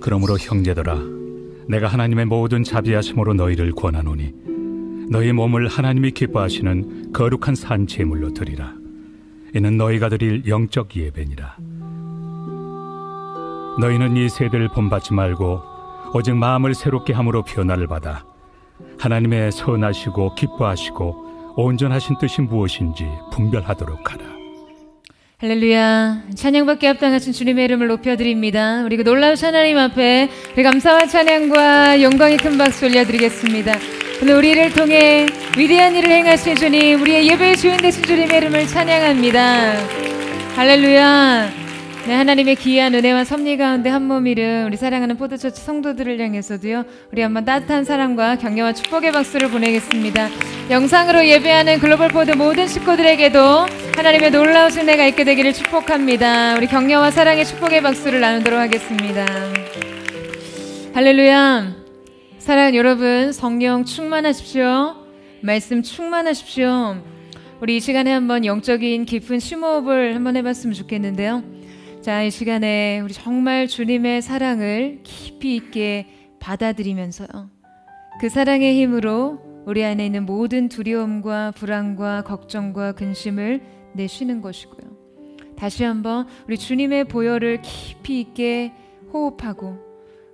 그러므로 형제들아, 내가 하나님의 모든 자비하심으로 너희를 권하노니 너희 몸을 하나님이 기뻐하시는 거룩한 산 제물로 드리라. 이는 너희가 드릴 영적 예배니라. 너희는 이 세대를 본받지 말고 오직 마음을 새롭게 함으로 변화를 받아 하나님의 선하시고 기뻐하시고 온전하신 뜻이 무엇인지 분별하도록 하라. 할렐루야. 찬양받게 합당하신 주님의 이름을 높여드립니다. 우리 그 놀라우신 하나님 앞에 우리 감사와 찬양과 영광의 큰 박수 올려드리겠습니다. 오늘 우리를 통해 위대한 일을 행하신 주님, 우리의 예배의 주인 되신 주님의 이름을 찬양합니다. 할렐루야. 네, 하나님의 귀한 은혜와 섭리 가운데 한 몸이른 우리 사랑하는 포도처치 성도들을 향해서도요, 우리 한번 따뜻한 사랑과 격려와 축복의 박수를 보내겠습니다. 영상으로 예배하는 글로벌 포드 모든 식구들에게도 하나님의 놀라우신 은혜가 있게 되기를 축복합니다. 우리 격려와 사랑의 축복의 박수를 나누도록 하겠습니다. 할렐루야. 사랑하는 여러분, 성령 충만하십시오. 말씀 충만하십시오. 우리 이 시간에 한번 영적인 깊은 심호흡을 한번 해봤으면 좋겠는데요. 자, 이 시간에 우리 정말 주님의 사랑을 깊이 있게 받아들이면서요, 그 사랑의 힘으로 우리 안에 있는 모든 두려움과 불안과 걱정과 근심을 내쉬는 것이고요. 다시 한번 우리 주님의 보혈을 깊이 있게 호흡하고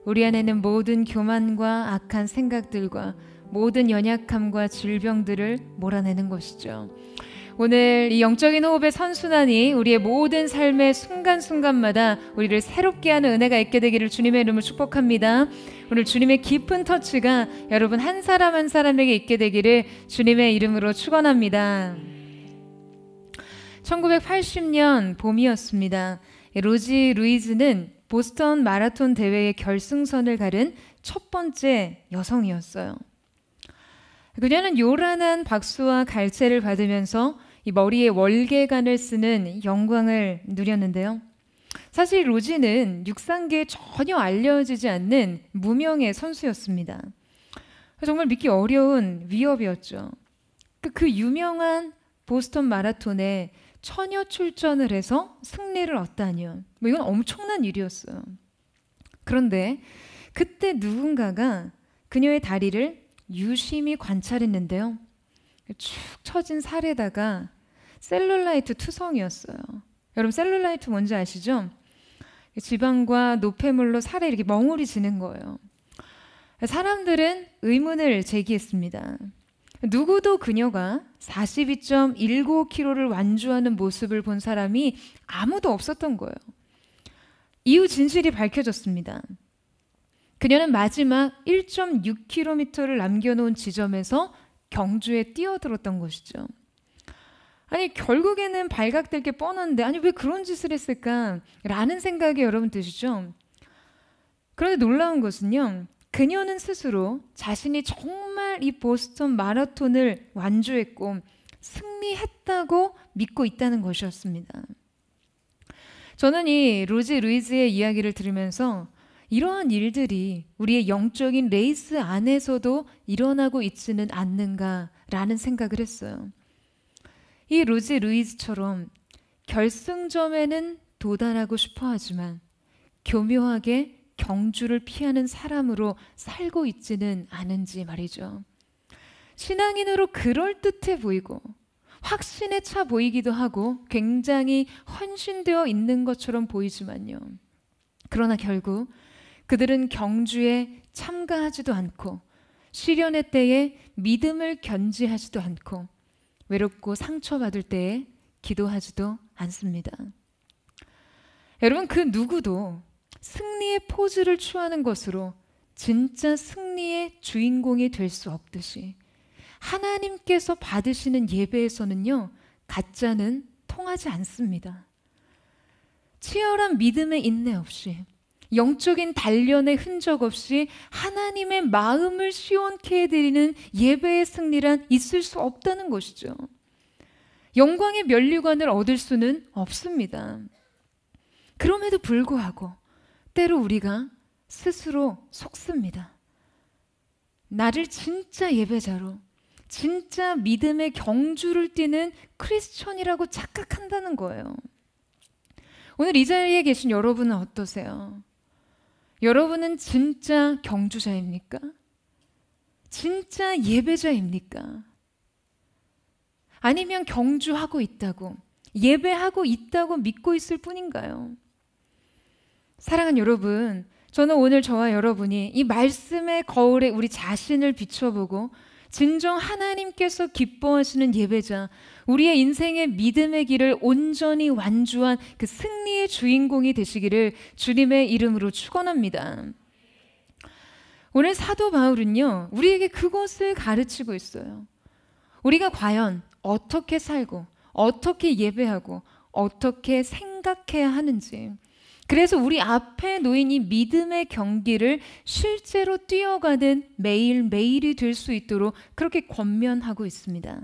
우리 안에 있는 모든 교만과 악한 생각들과 모든 연약함과 질병들을 몰아내는 것이죠. 오늘 이 영적인 호흡의 선순환이 우리의 모든 삶의 순간순간마다 우리를 새롭게 하는 은혜가 있게 되기를 주님의 이름으로 축복합니다. 오늘 주님의 깊은 터치가 여러분 한 사람 한 사람에게 있게 되기를 주님의 이름으로 축원합니다. 1980년 봄이었습니다. 로지 루이즈는 보스턴 마라톤 대회의 결승선을 가른 첫 번째 여성이었어요. 그녀는 요란한 박수와 갈채를 받으면서 이 머리에 월계관을 쓰는 영광을 누렸는데요. 사실 로지는 육상계에 전혀 알려지지 않는 무명의 선수였습니다. 정말 믿기 어려운 위협이었죠. 그 유명한 보스턴 마라톤에 처녀 출전을 해서 승리를 얻다니요. 이건 엄청난 일이었어요. 그런데 그때 누군가가 그녀의 다리를 유심히 관찰했는데요. 축 처진 살에다가 셀룰라이트 투성이었어요. 여러분, 셀룰라이트 뭔지 아시죠? 지방과 노폐물로 살에 이렇게 멍울이 지는 거예요. 사람들은 의문을 제기했습니다. 누구도 그녀가 42.19kg를 완주하는 모습을 본 사람이 아무도 없었던 거예요. 이후 진실이 밝혀졌습니다. 그녀는 마지막 1.6km를 남겨놓은 지점에서 경주에 뛰어들었던 것이죠. 아니, 결국에는 발각될 게 뻔한데 아니 왜 그런 짓을 했을까? 라는 생각이 여러분 드시죠? 그런데 놀라운 것은요, 그녀는 스스로 자신이 정말 이 보스턴 마라톤을 완주했고 승리했다고 믿고 있다는 것이었습니다. 저는 이 로지 루이즈의 이야기를 들으면서 이러한 일들이 우리의 영적인 레이스 안에서도 일어나고 있지는 않는가라는 생각을 했어요. 이 로지 루이즈처럼 결승점에는 도달하고 싶어 하지만 교묘하게 경주를 피하는 사람으로 살고 있지는 않은지 말이죠. 신앙인으로 그럴듯해 보이고 확신에 차 보이기도 하고 굉장히 헌신되어 있는 것처럼 보이지만요. 그러나 결국 그들은 경주에 참가하지도 않고 시련의 때에 믿음을 견지하지도 않고 외롭고 상처받을 때에 기도하지도 않습니다. 여러분, 그 누구도 승리의 포즈를 취하는 것으로 진짜 승리의 주인공이 될 수 없듯이 하나님께서 받으시는 예배에서는요, 가짜는 통하지 않습니다. 치열한 믿음의 인내 없이 영적인 단련의 흔적 없이 하나님의 마음을 시원케 해드리는 예배의 승리란 있을 수 없다는 것이죠. 영광의 면류관을 얻을 수는 없습니다. 그럼에도 불구하고 때로 우리가 스스로 속습니다. 나를 진짜 예배자로, 진짜 믿음의 경주를 뛰는 크리스천이라고 착각한다는 거예요. 오늘 이 자리에 계신 여러분은 어떠세요? 여러분은 진짜 경주자입니까? 진짜 예배자입니까? 아니면 경주하고 있다고, 예배하고 있다고 믿고 있을 뿐인가요? 사랑하는 여러분, 저는 오늘 저와 여러분이 이 말씀의 거울에 우리 자신을 비춰보고 진정 하나님께서 기뻐하시는 예배자, 우리의 인생의 믿음의 길을 온전히 완주한 그 승리의 주인공이 되시기를 주님의 이름으로 축원합니다. 오늘 사도 바울은요, 우리에게 그것을 가르치고 있어요. 우리가 과연 어떻게 살고 어떻게 예배하고 어떻게 생각해야 하는지, 그래서 우리 앞에 놓인 이 믿음의 경기를 실제로 뛰어가는 매일매일이 될 수 있도록 그렇게 권면하고 있습니다.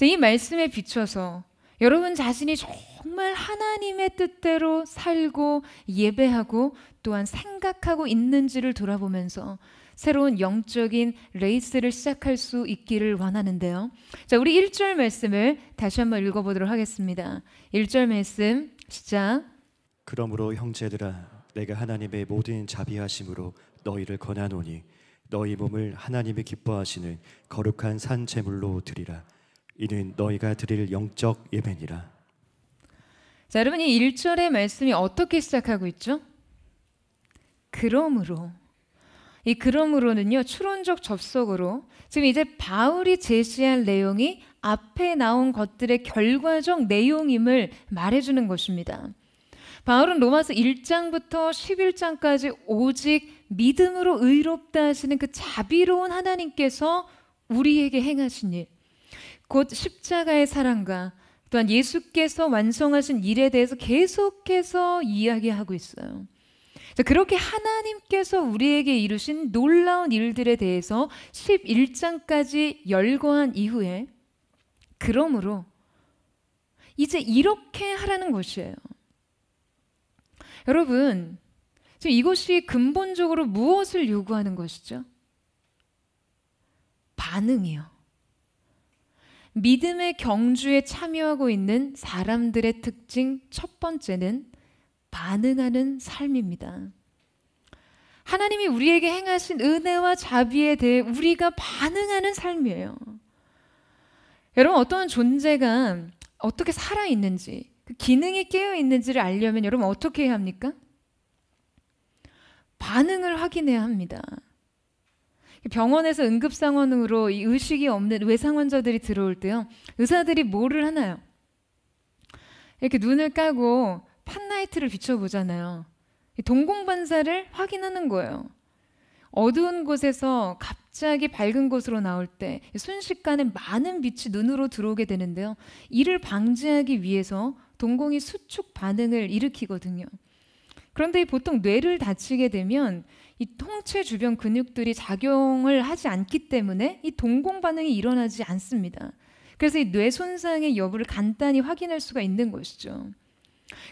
이 말씀에 비춰서 여러분 자신이 정말 하나님의 뜻대로 살고 예배하고 또한 생각하고 있는지를 돌아보면서 새로운 영적인 레이스를 시작할 수 있기를 원하는데요. 자, 우리 1절 말씀을 다시 한번 읽어보도록 하겠습니다. 1절 말씀 시작. 그러므로 형제들아, 내가 하나님의 모든 자비하심으로 너희를 권하노니 너희 몸을 하나님이 기뻐하시는 거룩한 산 제물로 드리라. 이는 너희가 드릴 영적 예배니라. 자, 여러분, 이 1절의 말씀이 어떻게 시작하고 있죠? 그러므로. 이 그러므로는요, 추론적 접속으로 지금 이제 바울이 제시할 내용이 앞에 나온 것들의 결과적 내용임을 말해주는 것입니다. 바울은 로마서 1장부터 11장까지 오직 믿음으로 의롭다 하시는 그 자비로운 하나님께서 우리에게 행하신 일, 곧 십자가의 사랑과 또한 예수께서 완성하신 일에 대해서 계속해서 이야기하고 있어요. 그렇게 하나님께서 우리에게 이루신 놀라운 일들에 대해서 11장까지 열거한 이후에 그러므로 이제 이렇게 하라는 것이에요. 여러분, 지금 이것이 근본적으로 무엇을 요구하는 것이죠? 반응이요. 믿음의 경주에 참여하고 있는 사람들의 특징 첫 번째는 반응하는 삶입니다. 하나님이 우리에게 행하신 은혜와 자비에 대해 우리가 반응하는 삶이에요. 여러분, 어떠한 존재가 어떻게 살아있는지, 그 기능이 깨어있는지를 알려면 여러분 어떻게 해야 합니까? 반응을 확인해야 합니다. 병원에서 응급상황으로 이 의식이 없는 외상 환자들이 들어올 때요, 의사들이 뭐를 하나요? 이렇게 눈을 까고 팟라이트를 비춰보잖아요. 동공반사를 확인하는 거예요. 어두운 곳에서 갑자기 밝은 곳으로 나올 때 순식간에 많은 빛이 눈으로 들어오게 되는데요, 이를 방지하기 위해서 동공이 수축 반응을 일으키거든요. 그런데 보통 뇌를 다치게 되면 이 통체 주변 근육들이 작용을 하지 않기 때문에 이 동공 반응이 일어나지 않습니다. 그래서 이 뇌 손상의 여부를 간단히 확인할 수가 있는 것이죠.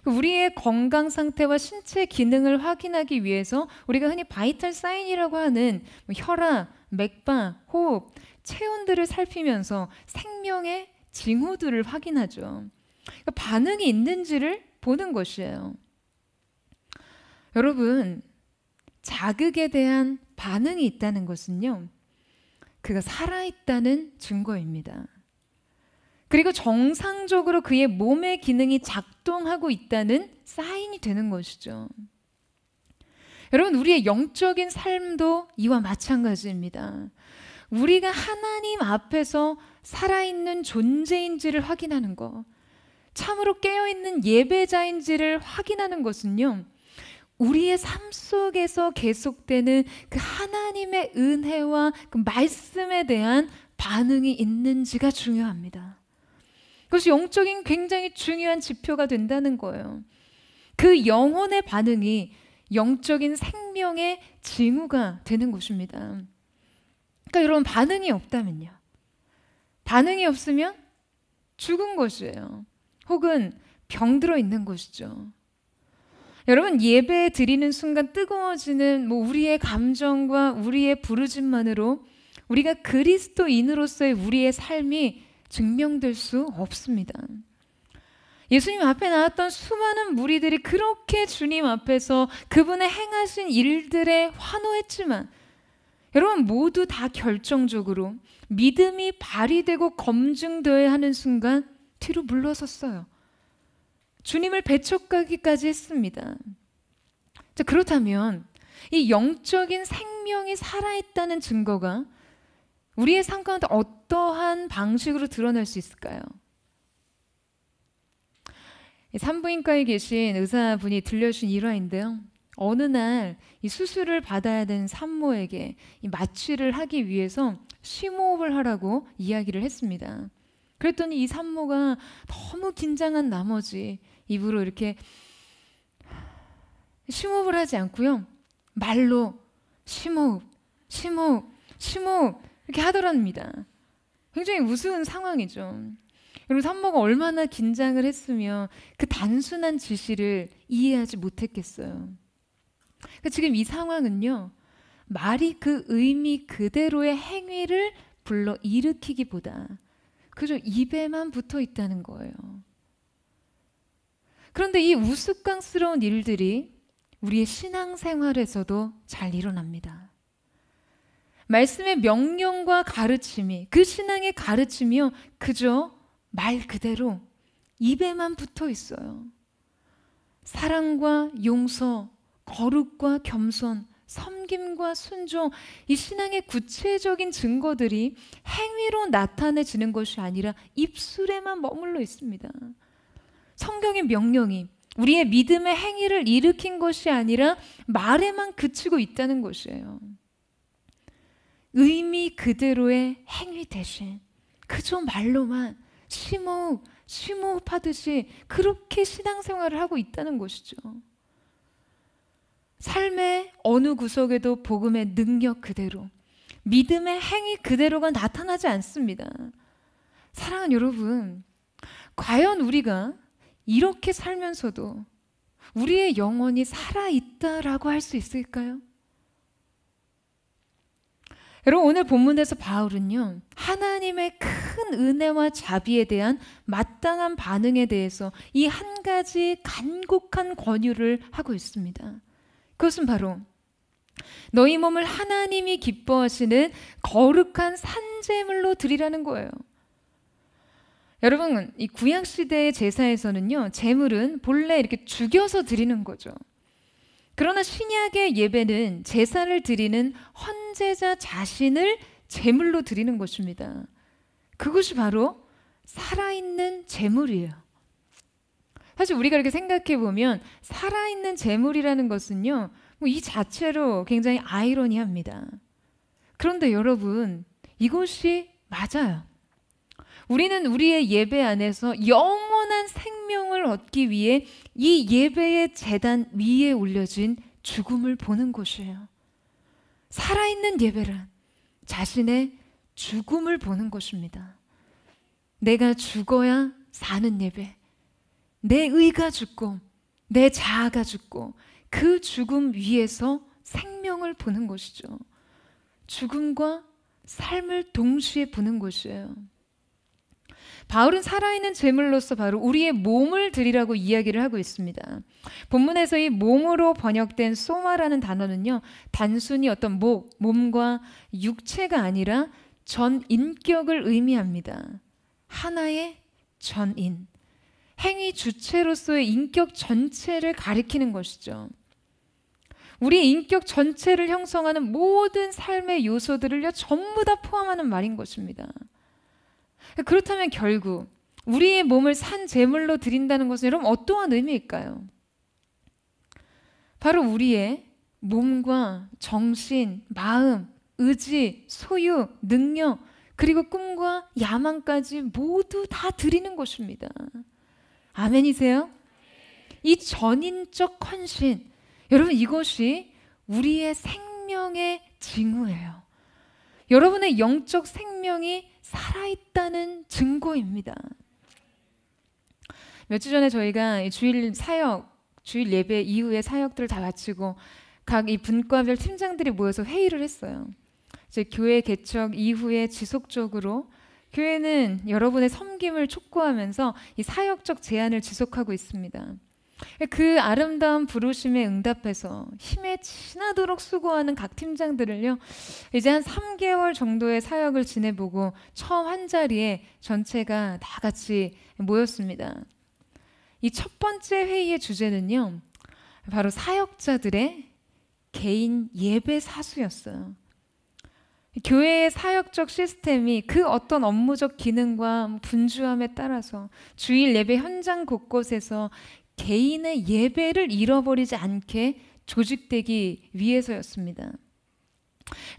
우리의 건강 상태와 신체 기능을 확인하기 위해서 우리가 흔히 바이탈 사인이라고 하는 혈압, 맥박, 호흡, 체온들을 살피면서 생명의 징후들을 확인하죠. 그러니까 반응이 있는지를 보는 것이에요. 여러분, 자극에 대한 반응이 있다는 것은요, 그가 살아있다는 증거입니다. 그리고 정상적으로 그의 몸의 기능이 작동하고 있다는 사인이 되는 것이죠. 여러분, 우리의 영적인 삶도 이와 마찬가지입니다. 우리가 하나님 앞에서 살아있는 존재인지를 확인하는 것, 참으로 깨어있는 예배자인지를 확인하는 것은요, 우리의 삶 속에서 계속되는 그 하나님의 은혜와 그 말씀에 대한 반응이 있는지가 중요합니다. 그것이 영적인 굉장히 중요한 지표가 된다는 거예요. 그 영혼의 반응이 영적인 생명의 징후가 되는 것입니다. 그러니까 여러분, 반응이 없다면요, 반응이 없으면 죽은 것이에요. 혹은 병들어 있는 것이죠. 여러분, 예배 드리는 순간 뜨거워지는 우리의 감정과 우리의 부르짖만으로 우리가 그리스도인으로서의 우리의 삶이 증명될 수 없습니다. 예수님 앞에 나왔던 수많은 무리들이 그렇게 주님 앞에서 그분의 행하신 일들에 환호했지만 여러분 모두 다 결정적으로 믿음이 발휘되고 검증되어야 하는 순간 뒤로 물러섰어요. 주님을 배척하기까지 했습니다. 자, 그렇다면 이 영적인 생명이 살아있다는 증거가 우리의 삶 가운데 어떠한 방식으로 드러날 수 있을까요? 산부인과에 계신 의사분이 들려주신 일화인데요. 어느 날 이 수술을 받아야 되는 산모에게 이 마취를 하기 위해서 심호흡을 하라고 이야기를 했습니다. 그랬더니 이 산모가 너무 긴장한 나머지 입으로 이렇게 심호흡을 하지 않고요. 말로 심호흡, 심호흡, 심호흡 이렇게 하더랍니다. 굉장히 우스운 상황이죠. 그리고 산모가 얼마나 긴장을 했으면 그 단순한 지시를 이해하지 못했겠어요. 그러니까 지금 이 상황은요. 말이 그 의미 그대로의 행위를 불러 일으키기보다 그저 입에만 붙어 있다는 거예요. 그런데 이 우스꽝스러운 일들이 우리의 신앙생활에서도 잘 일어납니다. 말씀의 명령과 가르침이 그 신앙의 가르침이요. 그저 말 그대로 입에만 붙어 있어요. 사랑과 용서, 거룩과 겸손, 섬김과 순종, 이 신앙의 구체적인 증거들이 행위로 나타내지는 것이 아니라 입술에만 머물러 있습니다. 성경의 명령이 우리의 믿음의 행위를 일으킨 것이 아니라 말에만 그치고 있다는 것이에요. 의미 그대로의 행위 대신 그저 말로만 심호흡, 심호흡하듯이 그렇게 신앙생활을 하고 있다는 것이죠. 삶의 어느 구석에도 복음의 능력 그대로, 믿음의 행위 그대로가 나타나지 않습니다. 사랑하는 여러분, 과연 우리가 이렇게 살면서도 우리의 영혼이 살아있다라고 할 수 있을까요? 여러분, 오늘 본문에서 바울은요, 하나님의 큰 은혜와 자비에 대한 마땅한 반응에 대해서 이 한 가지 간곡한 권유를 하고 있습니다. 그것은 바로 너희 몸을 하나님이 기뻐하시는 거룩한 산제물로 드리라는 거예요. 여러분, 이 구약 시대의 제사에서는요, 제물은 본래 이렇게 죽여서 드리는 거죠. 그러나 신약의 예배는 제사를 드리는 헌제자 자신을 제물로 드리는 것입니다. 그것이 바로 살아있는 제물이에요. 사실 우리가 이렇게 생각해 보면 살아있는 제물이라는 것은요, 이 자체로 굉장히 아이러니합니다. 그런데 여러분, 이것이 맞아요. 우리는 우리의 예배 안에서 영원한 생명을 얻기 위해 이 예배의 제단 위에 올려진 죽음을 보는 것이에요. 살아있는 예배란 자신의 죽음을 보는 것입니다. 내가 죽어야 사는 예배, 내 의가 죽고 내 자아가 죽고 그 죽음 위에서 생명을 보는 것이죠. 죽음과 삶을 동시에 보는 것이에요. 바울은 살아있는 제물로서 바로 우리의 몸을 드리라고 이야기를 하고 있습니다. 본문에서 이 몸으로 번역된 소마라는 단어는요, 단순히 어떤 몸과 육체가 아니라 전 인격을 의미합니다. 하나의 전인, 행위 주체로서의 인격 전체를 가리키는 것이죠. 우리 인격 전체를 형성하는 모든 삶의 요소들을요, 전부 다 포함하는 말인 것입니다. 그렇다면 결국 우리의 몸을 산 제물로 드린다는 것은 여러분 어떠한 의미일까요? 바로 우리의 몸과 정신, 마음, 의지, 소유, 능력, 그리고 꿈과 야망까지 모두 다 드리는 것입니다. 아멘이세요? 이 전인적 헌신, 여러분 이것이 우리의 생명의 징후예요. 여러분의 영적 생명이 살아있다는 증거입니다. 며칠 전에 저희가 주일 사역, 주일 예배 이후에 사역들을 다 마치고 각 이 분과별 팀장들이 모여서 회의를 했어요. 이제 교회 개척 이후에 지속적으로 교회는 여러분의 섬김을 촉구하면서 이 사역적 제안을 지속하고 있습니다. 그 아름다운 부르심에 응답해서 힘에 지나도록 수고하는 각 팀장들을요, 이제 한 3개월 정도의 사역을 지내보고 처음 한 자리에 전체가 다 같이 모였습니다. 이 첫 번째 회의의 주제는요, 바로 사역자들의 개인 예배 사수였어요. 교회의 사역적 시스템이 그 어떤 업무적 기능과 분주함에 따라서 주일 예배 현장 곳곳에서 개인의 예배를 잃어버리지 않게 조직되기 위해서였습니다.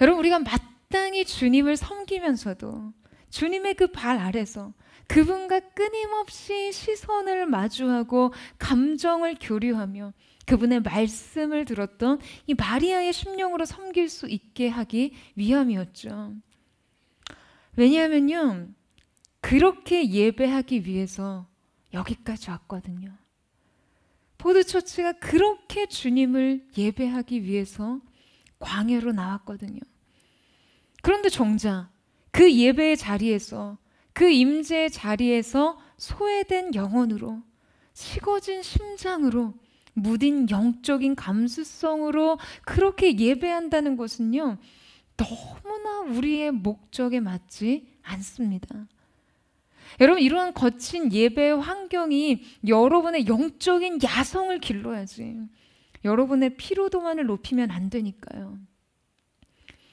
여러분, 우리가 마땅히 주님을 섬기면서도 주님의 그 발 아래서 그분과 끊임없이 시선을 마주하고 감정을 교류하며 그분의 말씀을 들었던 이 마리아의 심령으로 섬길 수 있게 하기 위함이었죠. 왜냐하면요, 그렇게 예배하기 위해서 여기까지 왔거든요. 포드처치가 그렇게 주님을 예배하기 위해서 광야로 나왔거든요. 그런데 정작 그 예배의 자리에서, 그 임재의 자리에서 소외된 영혼으로, 식어진 심장으로, 무딘 영적인 감수성으로 그렇게 예배한다는 것은요, 너무나 우리의 목적에 맞지 않습니다. 여러분, 이러한 거친 예배의 환경이 여러분의 영적인 야성을 길러야지 여러분의 피로도만을 높이면 안 되니까요.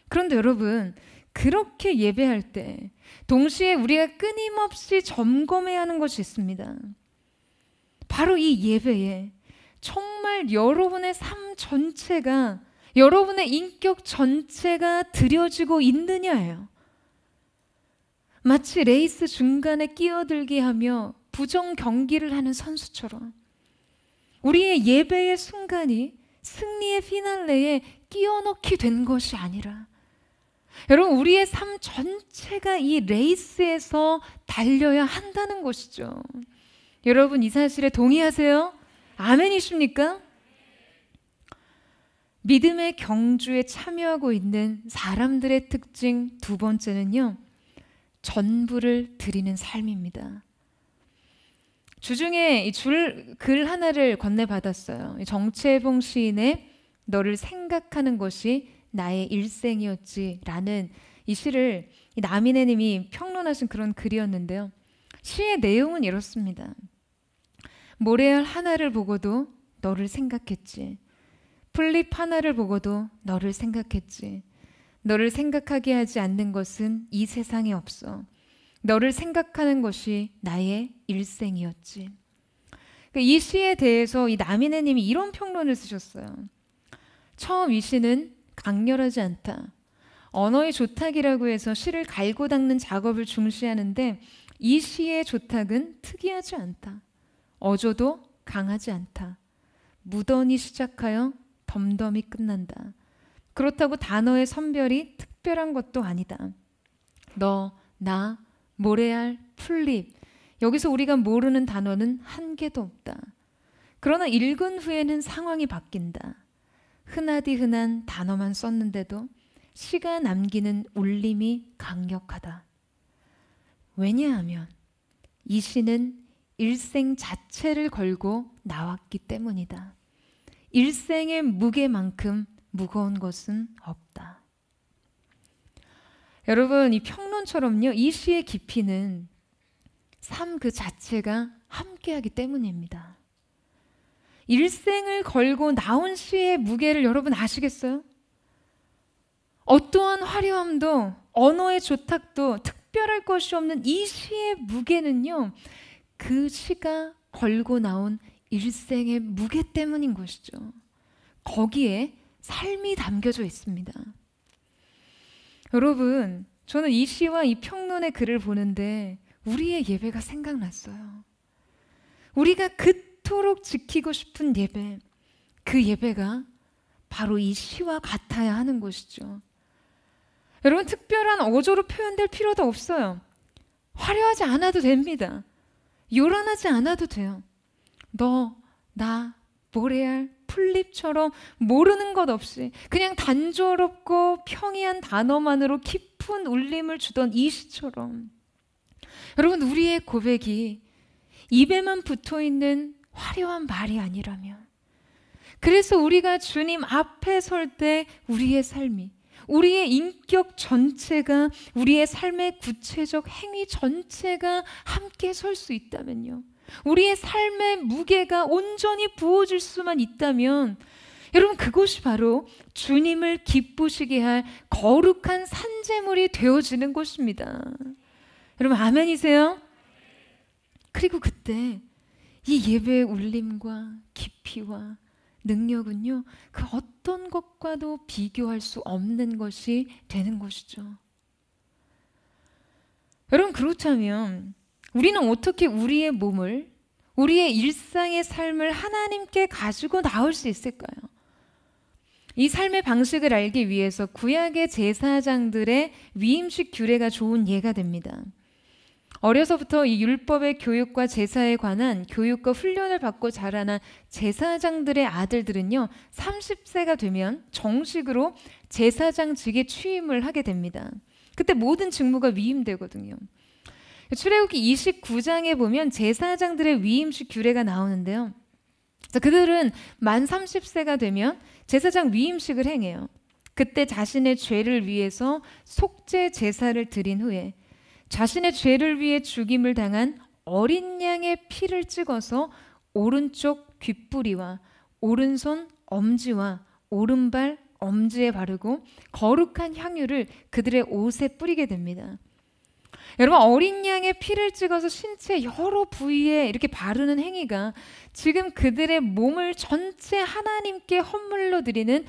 그런데 여러분, 그렇게 예배할 때 동시에 우리가 끊임없이 점검해야 하는 것이 있습니다. 바로 이 예배에 정말 여러분의 삶 전체가, 여러분의 인격 전체가 드려지고 있느냐예요. 마치 레이스 중간에 끼어들기 하며 부정 경기를 하는 선수처럼 우리의 예배의 순간이 승리의 피날레에 끼어넣기 된 것이 아니라, 여러분, 우리의 삶 전체가 이 레이스에서 달려야 한다는 것이죠. 여러분, 이 사실에 동의하세요? 아멘이십니까? 믿음의 경주에 참여하고 있는 사람들의 특징 두 번째는요, 전부를 드리는 삶입니다. 주중에 이 글 하나를 건네받았어요. 정채봉 시인의 너를 생각하는 것이 나의 일생이었지 라는 이 시를 남인혜 님이 평론하신 그런 글이었는데요. 시의 내용은 이렇습니다. 모래알 하나를 보고도 너를 생각했지. 풀잎 하나를 보고도 너를 생각했지. 너를 생각하게 하지 않는 것은 이 세상에 없어. 너를 생각하는 것이 나의 일생이었지. 이 시에 대해서 이 남인혜 님이 이런 평론을 쓰셨어요. 처음 이 시는 강렬하지 않다. 언어의 조탁이라고 해서 시를 갈고 닦는 작업을 중시하는데 이 시의 조탁은 특이하지 않다. 어조도 강하지 않다. 무던히 시작하여 덤덤히 끝난다. 그렇다고 단어의 선별이 특별한 것도 아니다. 너, 나, 모래알, 풀잎, 여기서 우리가 모르는 단어는 한 개도 없다. 그러나 읽은 후에는 상황이 바뀐다. 흔하디 흔한 단어만 썼는데도 시가 남기는 울림이 강력하다. 왜냐하면 이 시는 일생 자체를 걸고 나왔기 때문이다. 일생의 무게만큼 무거운 것은 없다. 여러분, 이 평론처럼요, 이 시의 깊이는 삶 그 자체가 함께하기 때문입니다. 일생을 걸고 나온 시의 무게를 여러분 아시겠어요? 어떠한 화려함도 언어의 조탁도 특별할 것이 없는 이 시의 무게는요, 그 시가 걸고 나온 일생의 무게 때문인 것이죠. 거기에 삶이 담겨져 있습니다. 여러분, 저는 이 시와 이 평론의 글을 보는데 우리의 예배가 생각났어요. 우리가 그토록 지키고 싶은 예배, 그 예배가 바로 이 시와 같아야 하는 것이죠. 여러분, 특별한 어조로 표현될 필요도 없어요. 화려하지 않아도 됩니다. 요란하지 않아도 돼요. 너, 나, 모래알, 풀잎처럼 모르는 것 없이 그냥 단조롭고 평이한 단어만으로 깊은 울림을 주던 이 시처럼 여러분, 우리의 고백이 입에만 붙어 있는 화려한 말이 아니라면, 그래서 우리가 주님 앞에 설 때 우리의 삶이, 우리의 인격 전체가, 우리의 삶의 구체적 행위 전체가 함께 설 수 있다면요, 우리의 삶의 무게가 온전히 부어질 수만 있다면, 여러분, 그것이 바로 주님을 기쁘시게 할 거룩한 산제물이 되어지는 것입니다. 여러분, 아멘이세요? 그리고 그때 이 예배의 울림과 깊이와 능력은요, 그 어떤 것과도 비교할 수 없는 것이 되는 것이죠. 여러분, 그렇다면 우리는 어떻게 우리의 몸을, 우리의 일상의 삶을 하나님께 가지고 나올 수 있을까요? 이 삶의 방식을 알기 위해서 구약의 제사장들의 위임식 규례가 좋은 예가 됩니다. 어려서부터 이 율법의 교육과 제사에 관한 교육과 훈련을 받고 자라난 제사장들의 아들들은요, 30세가 되면 정식으로 제사장직에 취임을 하게 됩니다. 그때 모든 직무가 위임되거든요. 출애굽기 29장에 보면 제사장들의 위임식 규례가 나오는데요. 그들은 만 30세가 되면 제사장 위임식을 행해요. 그때 자신의 죄를 위해서 속죄 제사를 드린 후에 자신의 죄를 위해 죽임을 당한 어린 양의 피를 찍어서 오른쪽 귓부리와 오른손 엄지와 오른발 엄지에 바르고 거룩한 향유를 그들의 옷에 뿌리게 됩니다. 여러분, 어린 양의 피를 찍어서 신체 여러 부위에 이렇게 바르는 행위가 지금 그들의 몸을 전체 하나님께 헌물로 드리는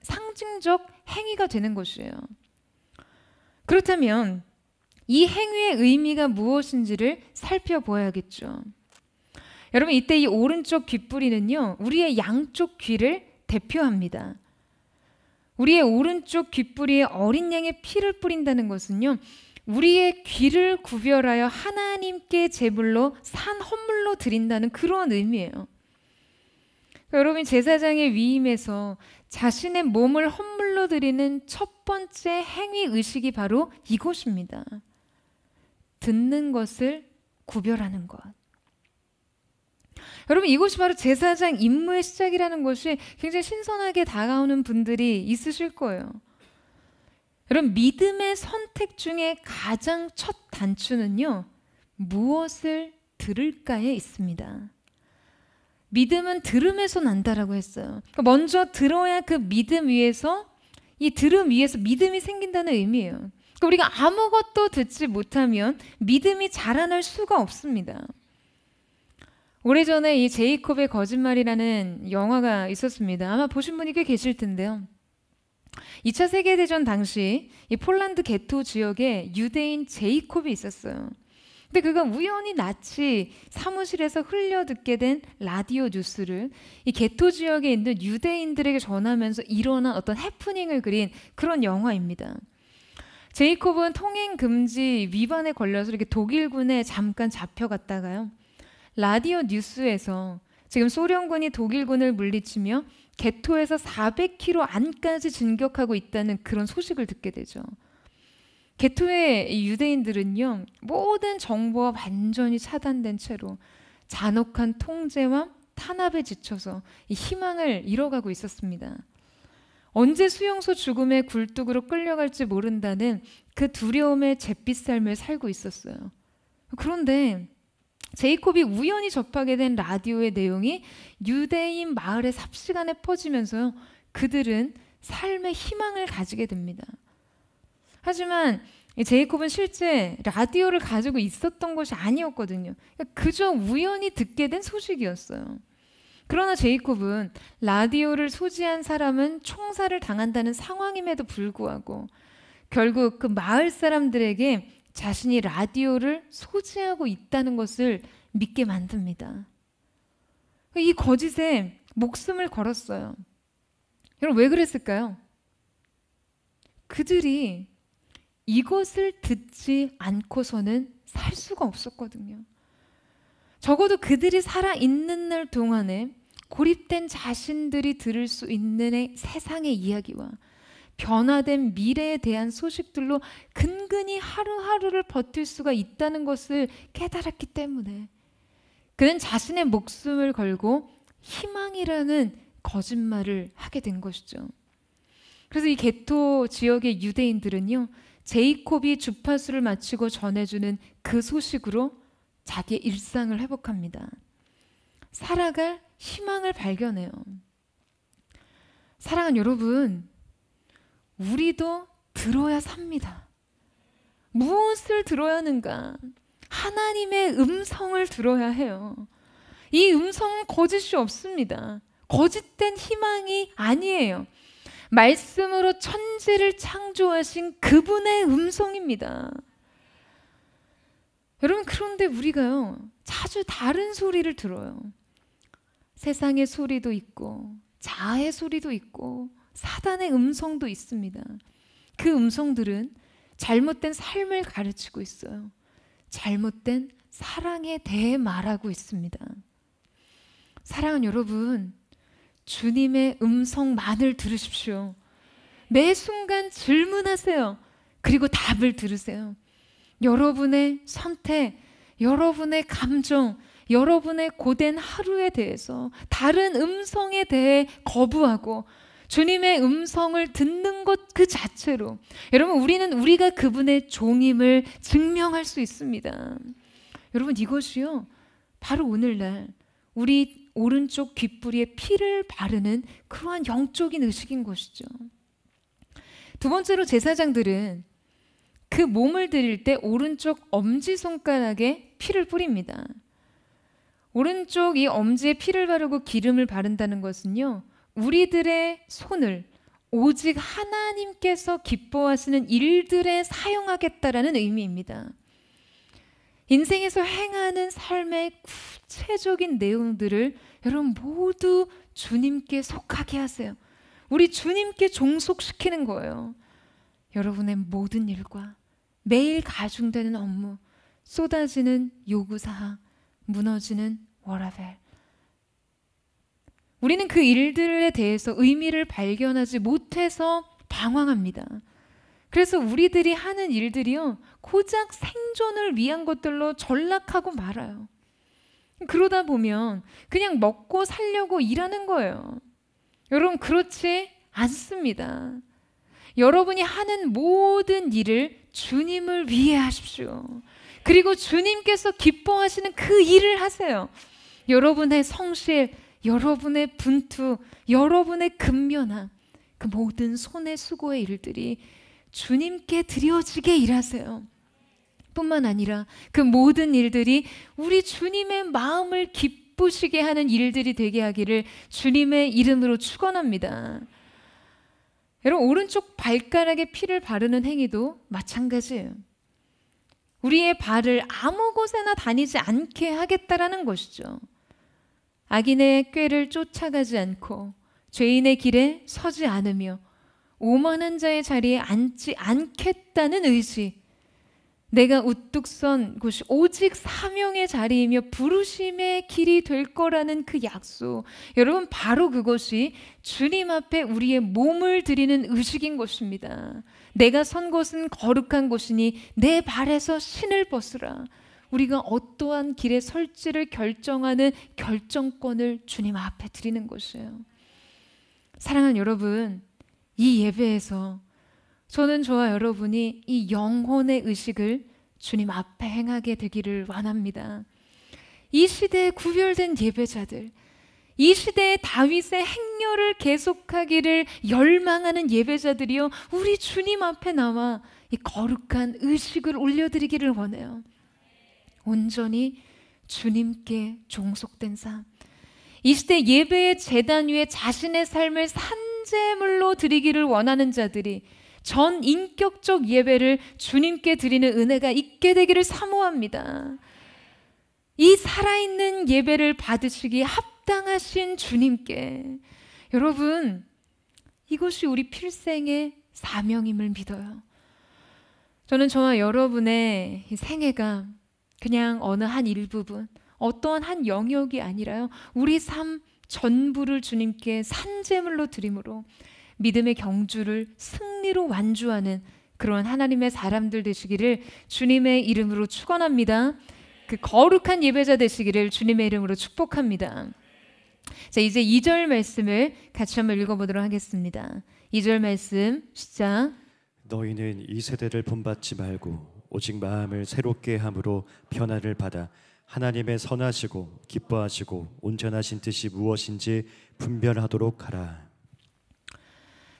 상징적 행위가 되는 것이에요. 그렇다면 이 행위의 의미가 무엇인지를 살펴보아야겠죠. 여러분, 이때 이 오른쪽 귓부리는요, 우리의 양쪽 귀를 대표합니다. 우리의 오른쪽 귓부리에 어린 양의 피를 뿌린다는 것은요, 우리의 귀를 구별하여 하나님께 제물로 산 헌물로 드린다는 그런 의미예요. 여러분, 제사장의 위임에서 자신의 몸을 헌물로 드리는 첫 번째 행위 의식이 바로 이것입니다. 듣는 것을 구별하는 것. 여러분, 이것이 바로 제사장 임무의 시작이라는 것이 굉장히 신선하게 다가오는 분들이 있으실 거예요. 여러분, 믿음의 선택 중에 가장 첫 단추는요, 무엇을 들을까에 있습니다. 믿음은 들음에서 난다라고 했어요. 먼저 들어야 그 믿음 위에서, 이 들음 위에서 믿음이 생긴다는 의미예요. 우리가 아무것도 듣지 못하면 믿음이 자라날 수가 없습니다. 오래전에 이 제이콥의 거짓말이라는 영화가 있었습니다. 아마 보신 분이 꽤 계실 텐데요. 2차 세계대전 당시 이 폴란드 게토 지역에 유대인 제이콥이 있었어요. 근데 그가 우연히 나치 사무실에서 흘려 듣게 된 라디오 뉴스를 이 게토 지역에 있는 유대인들에게 전하면서 일어난 어떤 해프닝을 그린 그런 영화입니다. 제이콥은 통행 금지 위반에 걸려서 이렇게 독일군에 잠깐 잡혀갔다가요, 라디오 뉴스에서 지금 소련군이 독일군을 물리치며 게토에서 400km 안까지 진격하고 있다는 그런 소식을 듣게 되죠. 게토의 유대인들은요, 모든 정보가 완전히 차단된 채로 잔혹한 통제와 탄압에 지쳐서 이 희망을 잃어가고 있었습니다. 언제 수용소 죽음의 굴뚝으로 끌려갈지 모른다는 그 두려움의 잿빛 삶을 살고 있었어요. 그런데 제이콥이 우연히 접하게 된 라디오의 내용이 유대인 마을의 삽시간에 퍼지면서 그들은 삶의 희망을 가지게 됩니다. 하지만 제이콥은 실제 라디오를 가지고 있었던 것이 아니었거든요. 그저 우연히 듣게 된 소식이었어요. 그러나 제이콥은 라디오를 소지한 사람은 총살을 당한다는 상황임에도 불구하고 결국 그 마을 사람들에게 자신이 라디오를 소지하고 있다는 것을 믿게 만듭니다. 이 거짓에 목숨을 걸었어요. 여러분, 왜 그랬을까요? 그들이 이것을 듣지 않고서는 살 수가 없었거든요. 적어도 그들이 살아있는 날 동안에 고립된 자신들이 들을 수 있는 세상의 이야기와 변화된 미래에 대한 소식들로 근근히 하루하루를 버틸 수가 있다는 것을 깨달았기 때문에 그는 자신의 목숨을 걸고 희망이라는 거짓말을 하게 된 것이죠. 그래서 이 게토 지역의 유대인들은요, 제이콥이 주파수를 맞추고 전해주는 그 소식으로 자기의 일상을 회복합니다. 살아갈 희망을 발견해요. 사랑하는 여러분, 우리도 들어야 삽니다. 무엇을 들어야 하는가? 하나님의 음성을 들어야 해요. 이 음성은 거짓이 없습니다. 거짓된 희망이 아니에요. 말씀으로 천지를 창조하신 그분의 음성입니다. 여러분, 그런데 우리가요, 자주 다른 소리를 들어요. 세상의 소리도 있고 자아의 소리도 있고 사단의 음성도 있습니다. 그 음성들은 잘못된 삶을 가르치고 있어요. 잘못된 사랑에 대해 말하고 있습니다. 사랑하는 여러분, 주님의 음성만을 들으십시오. 매 순간 질문하세요. 그리고 답을 들으세요. 여러분의 선택, 여러분의 감정, 여러분의 고된 하루에 대해서 다른 음성에 대해 거부하고 주님의 음성을 듣는 것 그 자체로 여러분, 우리가 그분의 종임을 증명할 수 있습니다. 여러분, 이것이요, 바로 오늘날 우리 오른쪽 귓불이에 피를 바르는 그러한 영적인 의식인 것이죠. 두 번째로 제사장들은 그 몸을 드릴 때 오른쪽 엄지손가락에 피를 뿌립니다. 오른쪽 이 엄지에 피를 바르고 기름을 바른다는 것은요, 우리들의 손을 오직 하나님께서 기뻐하시는 일들에 사용하겠다라는 의미입니다. 인생에서 행하는 삶의 구체적인 내용들을 여러분 모두 주님께 속하게 하세요. 우리 주님께 종속시키는 거예요. 여러분의 모든 일과 매일 가중되는 업무, 쏟아지는 요구사항, 무너지는 워라벨, 우리는 그 일들에 대해서 의미를 발견하지 못해서 방황합니다. 그래서 우리들이 하는 일들이요, 고작 생존을 위한 것들로 전락하고 말아요. 그러다 보면 그냥 먹고 살려고 일하는 거예요. 여러분, 그렇지 않습니다. 여러분이 하는 모든 일을 주님을 위해 하십시오. 그리고 주님께서 기뻐하시는 그 일을 하세요. 여러분의 성실, 여러분의 분투, 여러분의 근면함, 그 모든 손의 수고의 일들이 주님께 드려지게 일하세요. 뿐만 아니라 그 모든 일들이 우리 주님의 마음을 기쁘시게 하는 일들이 되게 하기를 주님의 이름으로 축원합니다. 여러분, 오른쪽 발가락에 피를 바르는 행위도 마찬가지예요. 우리의 발을 아무 곳에나 다니지 않게 하겠다라는 것이죠. 악인의 꾀를 쫓아가지 않고 죄인의 길에 서지 않으며 오만한 자의 자리에 앉지 않겠다는 의지, 내가 우뚝 선 곳이 오직 사명의 자리이며 부르심의 길이 될 거라는 그 약속, 여러분, 바로 그것이 주님 앞에 우리의 몸을 드리는 의식인 것입니다. 내가 선 곳은 거룩한 곳이니 내 발에서 신을 벗으라. 우리가 어떠한 길에 설지를 결정하는 결정권을 주님 앞에 드리는 것이에요. 사랑하는 여러분, 이 예배에서 저는 저와 여러분이 이 영혼의 의식을 주님 앞에 행하게 되기를 원합니다. 이 시대에 구별된 예배자들, 이 시대에 다윗의 행렬을 계속하기를 열망하는 예배자들이요, 우리 주님 앞에 나와 이 거룩한 의식을 올려드리기를 원해요. 온전히 주님께 종속된 삶, 이 시대 예배의 제단 위에 자신의 삶을 산제물로 드리기를 원하는 자들이 전 인격적 예배를 주님께 드리는 은혜가 있게 되기를 사모합니다. 이 살아있는 예배를 받으시기 합당하신 주님께, 여러분, 이것이 우리 필생의 사명임을 믿어요. 저는 저와 여러분의 생애가 그냥 어느 한 일부분, 어떠한 한 영역이 아니라요, 우리 삶 전부를 주님께 산제물로 드림으로 믿음의 경주를 승리로 완주하는 그런 하나님의 사람들 되시기를 주님의 이름으로 축원합니다. 그 거룩한 예배자 되시기를 주님의 이름으로 축복합니다. 자, 이제 2절 말씀을 같이 한번 읽어보도록 하겠습니다. 2절 말씀 시작. 너희는 이 세대를 본받지 말고 오직 마음을 새롭게 함으로 변화를 받아 하나님의 선하시고 기뻐하시고 온전하신 뜻이 무엇인지 분별하도록 하라.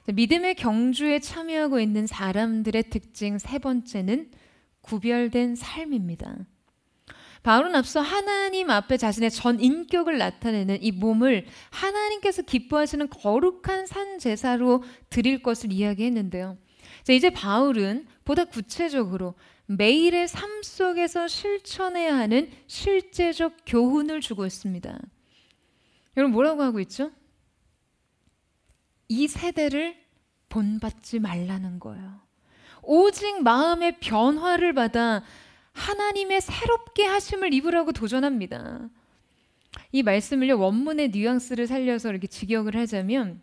믿음의 경주에 참여하고 있는 사람들의 특징 세 번째는 구별된 삶입니다. 바울은 앞서 하나님 앞에 자신의 전 인격을 나타내는 이 몸을 하나님께서 기뻐하시는 거룩한 산 제사로 드릴 것을 이야기했는데요. 자, 이제 바울은 보다 구체적으로 매일의 삶 속에서 실천해야 하는 실제적 교훈을 주고 있습니다. 여러분 뭐라고 하고 있죠? 이 세대를 본받지 말라는 거예요. 오직 마음의 변화를 받아 하나님의 새롭게 하심을 입으라고 도전합니다. 이 말씀을요, 원문의 뉘앙스를 살려서 이렇게 직역을 하자면,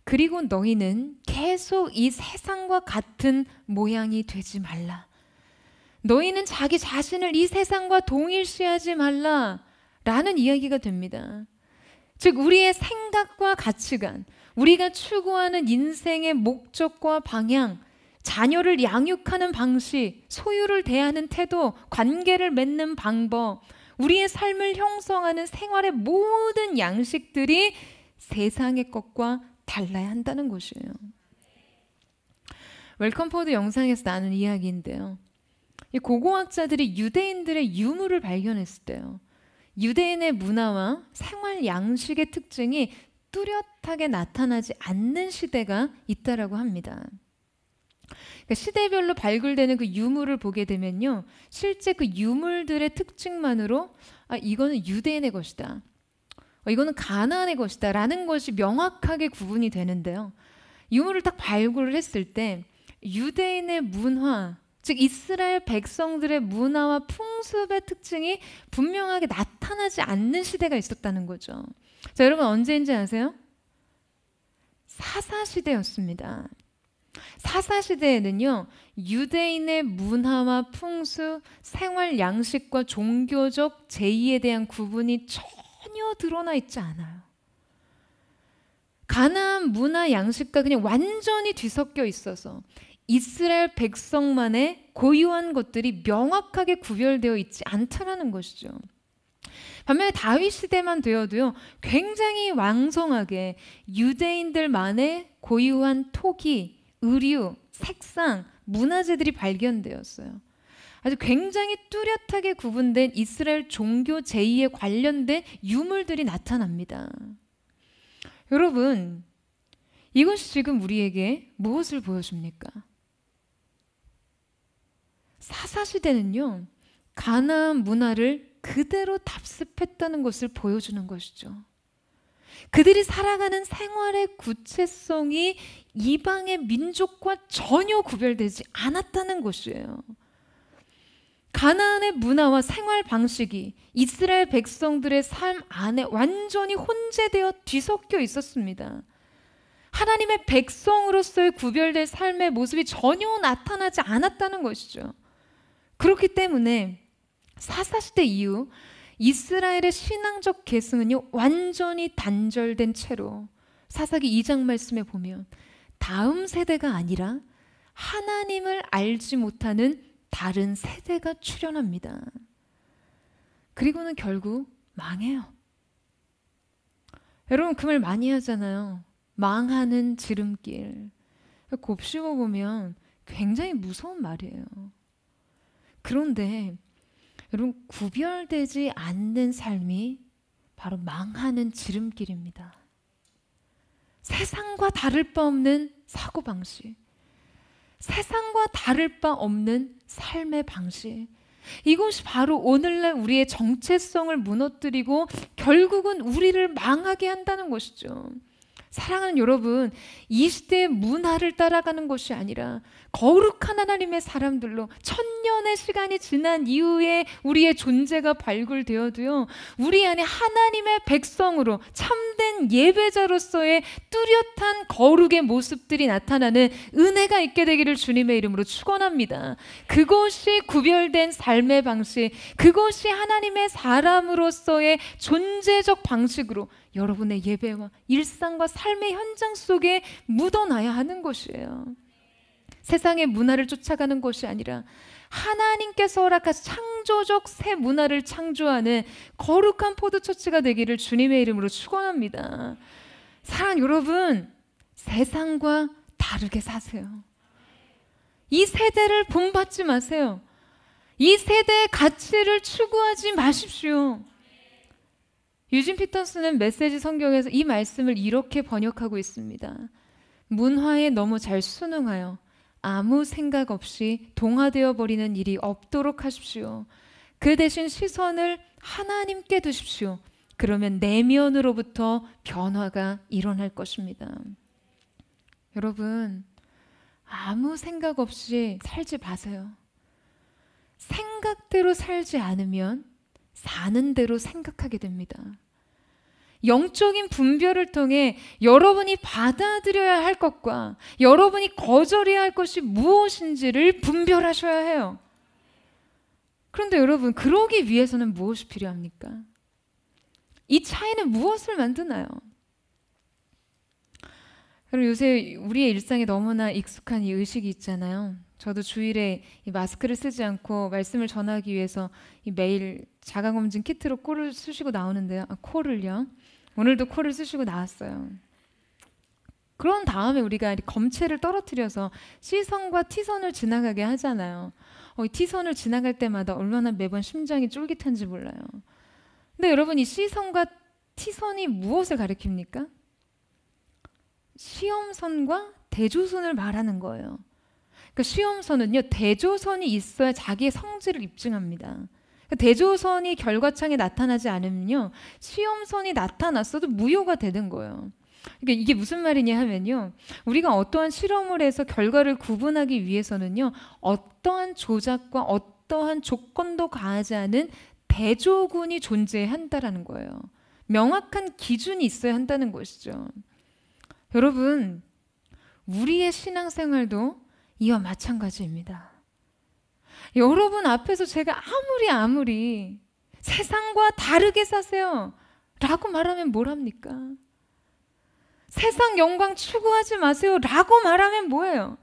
그리고 너희는 계속 이 세상과 같은 모양이 되지 말라. 너희는 자기 자신을 이 세상과 동일시하지 말라 라는 이야기가 됩니다. 즉 우리의 생각과 가치관, 우리가 추구하는 인생의 목적과 방향, 자녀를 양육하는 방식, 소유를 대하는 태도, 관계를 맺는 방법, 우리의 삶을 형성하는 생활의 모든 양식들이 세상의 것과 달라야 한다는 것이에요. 웰컴포드 영상에서 나눈 이야기인데요. 이 고고학자들이 유대인들의 유물을 발견했을 때요, 유대인의 문화와 생활 양식의 특징이 뚜렷하게 나타나지 않는 시대가 있다라고 합니다. 그러니까 시대별로 발굴되는 그 유물을 보게 되면요, 실제 그 유물들의 특징만으로 이거는 유대인의 것이다, 이거는 가나안의 것이다 라는 것이 명확하게 구분이 되는데요. 유물을 딱 발굴을 했을 때 유대인의 문화, 즉 이스라엘 백성들의 문화와 풍습의 특징이 분명하게 나타나지 않는 시대가 있었다는 거죠. 자, 여러분 언제인지 아세요? 사사시대였습니다. 사사시대에는요, 유대인의 문화와 풍습, 생활 양식과 종교적 제의에 대한 구분이 전혀 드러나 있지 않아요. 가나안 문화 양식과 그냥 완전히 뒤섞여 있어서 이스라엘 백성만의 고유한 것들이 명확하게 구별되어 있지 않다라는 것이죠. 반면에 다윗 시대만 되어도요, 굉장히 왕성하게 유대인들만의 고유한 토기, 의류, 색상, 문화재들이 발견되었어요. 아주 굉장히 뚜렷하게 구분된 이스라엘 종교 제의에 관련된 유물들이 나타납니다. 여러분, 이것이 지금 우리에게 무엇을 보여줍니까? 사사시대는요, 가나안 문화를 그대로 답습했다는 것을 보여주는 것이죠. 그들이 살아가는 생활의 구체성이 이방의 민족과 전혀 구별되지 않았다는 것이에요. 가나안의 문화와 생활 방식이 이스라엘 백성들의 삶 안에 완전히 혼재되어 뒤섞여 있었습니다. 하나님의 백성으로서의 구별된 삶의 모습이 전혀 나타나지 않았다는 것이죠. 그렇기 때문에 사사시대 이후 이스라엘의 신앙적 계승은요, 완전히 단절된 채로 사사기 2장 말씀에 보면 다음 세대가 아니라 하나님을 알지 못하는 다른 세대가 출현합니다. 그리고는 결국 망해요. 여러분 그 말 많이 하잖아요. 망하는 지름길. 곱씹어 보면 굉장히 무서운 말이에요. 그런데 여러분 구별되지 않는 삶이 바로 망하는 지름길입니다. 세상과 다를 바 없는 사고방식, 세상과 다를 바 없는 삶의 방식, 이것이 바로 오늘날 우리의 정체성을 무너뜨리고 결국은 우리를 망하게 한다는 것이죠. 사랑하는 여러분, 이 시대의 문화를 따라가는 것이 아니라 거룩한 하나님의 사람들로 천년의 시간이 지난 이후에 우리의 존재가 발굴되어도요, 우리 안에 하나님의 백성으로 참된 예배자로서의 뚜렷한 거룩의 모습들이 나타나는 은혜가 있게 되기를 주님의 이름으로 축원합니다. 그것이 구별된 삶의 방식, 그것이 하나님의 사람으로서의 존재적 방식으로 여러분의 예배와 일상과 삶의 현장 속에 묻어나야 하는 것이에요. 세상의 문화를 쫓아가는 것이 아니라 하나님께서 허락하신 창조적 새 문화를 창조하는 거룩한 포도처치가 되기를 주님의 이름으로 축원합니다. 사랑하는 여러분, 세상과 다르게 사세요. 이 세대를 본받지 마세요. 이 세대의 가치를 추구하지 마십시오. 유진 피터스는 메시지 성경에서 이 말씀을 이렇게 번역하고 있습니다. 문화에 너무 잘 순응하여 아무 생각 없이 동화되어 버리는 일이 없도록 하십시오. 그 대신 시선을 하나님께 두십시오. 그러면 내면으로부터 변화가 일어날 것입니다. 여러분, 아무 생각 없이 살지 마세요. 생각대로 살지 않으면 사는 대로 생각하게 됩니다. 영적인 분별을 통해 여러분이 받아들여야 할 것과 여러분이 거절해야 할 것이 무엇인지를 분별하셔야 해요. 그런데 여러분, 그러기 위해서는 무엇이 필요합니까? 이 차이는 무엇을 만드나요? 여러분, 요새 우리의 일상에 너무나 익숙한 이 의식이 있잖아요. 저도 주일에 이 마스크를 쓰지 않고 말씀을 전하기 위해서 이 매일 자가검진 키트로 코를 쑤시고 나오는데요. 코를요. 오늘도 코를 쑤시고 나왔어요. 그런 다음에 우리가 검체를 떨어뜨려서 C선과 T선을 지나가게 하잖아요. 이 T선을 지나갈 때마다 얼마나 매번 심장이 쫄깃한지 몰라요. 근데 여러분, 이 C선과 T선이 무엇을 가리킵니까? 시험선과 대조선을 말하는 거예요. 그러니까 시험선은요, 대조선이 있어야 자기의 성질을 입증합니다. 대조선이 결과창에 나타나지 않으면요, 시험선이 나타났어도 무효가 되는 거예요. 그러니까 이게 무슨 말이냐 하면요, 우리가 어떠한 실험을 해서 결과를 구분하기 위해서는요, 어떠한 조작과 어떠한 조건도 가하지 않은 대조군이 존재해야 한다라는 거예요. 명확한 기준이 있어야 한다는 것이죠. 여러분, 우리의 신앙생활도 이와 마찬가지입니다. 여러분 앞에서 제가 아무리 세상과 다르게 사세요 라고 말하면 뭘 합니까? 세상 영광 추구하지 마세요 라고 말하면 뭐예요?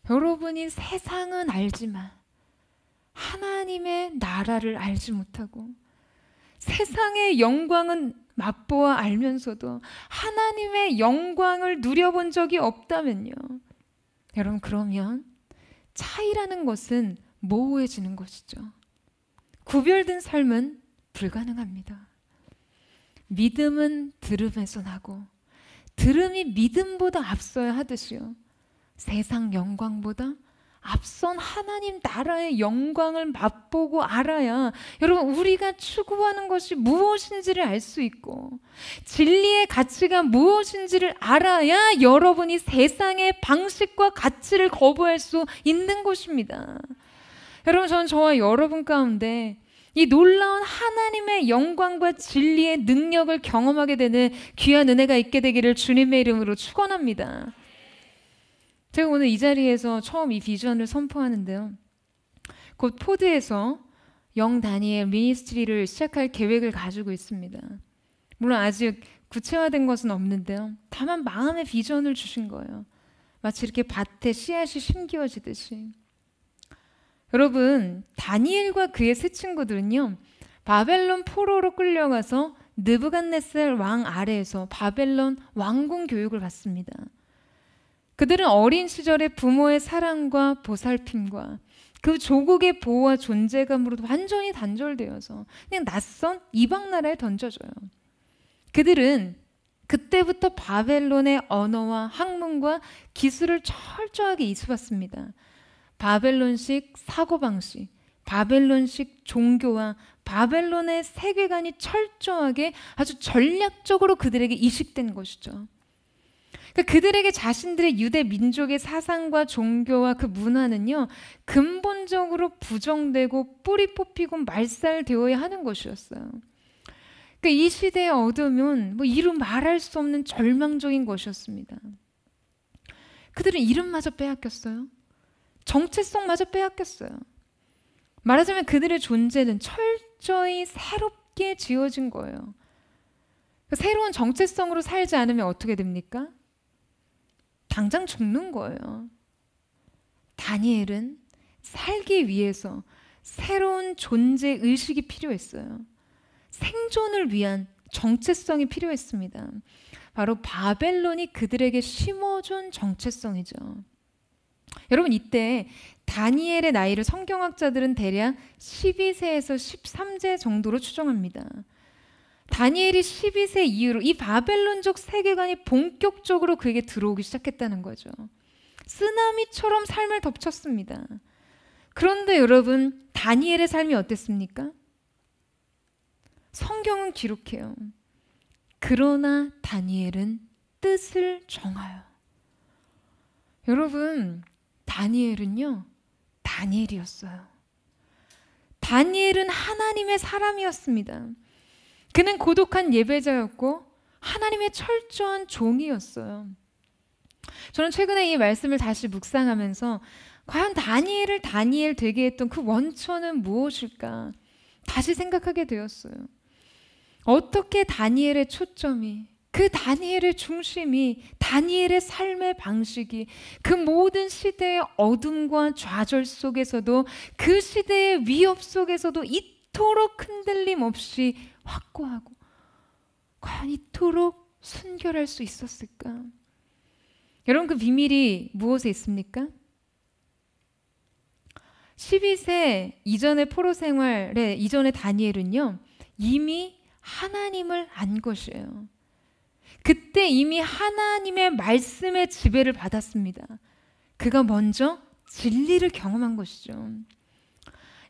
여러분이 세상은 알지만 하나님의 나라를 알지 못하고 세상의 영광은 맛보아 알면서도 하나님의 영광을 누려본 적이 없다면요, 여러분, 그러면 차이라는 것은 모호해지는 것이죠. 구별된 삶은 불가능합니다. 믿음은 들음에서 나고 들음이 믿음보다 앞서야 하듯이요, 세상 영광보다 앞선 하나님 나라의 영광을 맛보고 알아야 여러분, 우리가 추구하는 것이 무엇인지를 알 수 있고 진리의 가치가 무엇인지를 알아야 여러분이 세상의 방식과 가치를 거부할 수 있는 것입니다. 여러분, 저는 저와 여러분 가운데 이 놀라운 하나님의 영광과 진리의 능력을 경험하게 되는 귀한 은혜가 있게 되기를 주님의 이름으로 축원합니다. 제가 오늘 이 자리에서 처음 이 비전을 선포하는데요, 곧 포드에서 영 단위의 미니스트리를 시작할 계획을 가지고 있습니다. 물론 아직 구체화된 것은 없는데요, 다만 마음의 비전을 주신 거예요. 마치 이렇게 밭에 씨앗이 심기어지듯이. 여러분, 다니엘과 그의 세 친구들은요, 바벨론 포로로 끌려가서 느부갓네살 왕 아래에서 바벨론 왕궁 교육을 받습니다. 그들은 어린 시절에 부모의 사랑과 보살핌과 그 조국의 보호와 존재감으로 완전히 단절되어서 그냥 낯선 이방 나라에 던져져요. 그들은 그때부터 바벨론의 언어와 학문과 기술을 철저하게 이수받습니다. 바벨론식 사고방식, 바벨론식 종교와 바벨론의 세계관이 철저하게 아주 전략적으로 그들에게 이식된 것이죠. 그러니까 그들에게 자신들의 유대 민족의 사상과 종교와 그 문화는요, 근본적으로 부정되고 뿌리 뽑히고 말살되어야 하는 것이었어요. 그러니까 이 시대의 어둠은 이루 말할 수 없는 절망적인 것이었습니다. 그들은 이름마저 빼앗겼어요. 정체성마저 빼앗겼어요. 말하자면 그들의 존재는 철저히 새롭게 지어진 거예요. 새로운 정체성으로 살지 않으면 어떻게 됩니까? 당장 죽는 거예요. 다니엘은 살기 위해서 새로운 존재 의식이 필요했어요. 생존을 위한 정체성이 필요했습니다. 바로 바벨론이 그들에게 심어준 정체성이죠. 여러분, 이때 다니엘의 나이를 성경학자들은 대략 12세에서 13세 정도로 추정합니다. 다니엘이 12세 이후로 이 바벨론적 세계관이 본격적으로 그에게 들어오기 시작했다는 거죠. 쓰나미처럼 삶을 덮쳤습니다. 그런데 여러분, 다니엘의 삶이 어땠습니까? 성경은 기록해요. 그러나 다니엘은 뜻을 정하여. 여러분, 다니엘은요, 다니엘이었어요. 다니엘은 하나님의 사람이었습니다. 그는 고독한 예배자였고 하나님의 철저한 종이었어요. 저는 최근에 이 말씀을 다시 묵상하면서 과연 다니엘을 다니엘 되게 했던 그 원천은 무엇일까 다시 생각하게 되었어요. 어떻게 다니엘의 초점이, 그 다니엘의 중심이, 다니엘의 삶의 방식이 그 모든 시대의 어둠과 좌절 속에서도, 그 시대의 위협 속에서도 이토록 흔들림 없이 확고하고 과연 이토록 순결할 수 있었을까? 여러분, 그 비밀이 무엇에 있습니까? 12세 이전의 포로 생활의 이전의 다니엘은요, 이미 하나님을 안 것이에요. 그때 이미 하나님의 말씀의 지배를 받았습니다. 그가 먼저 진리를 경험한 것이죠.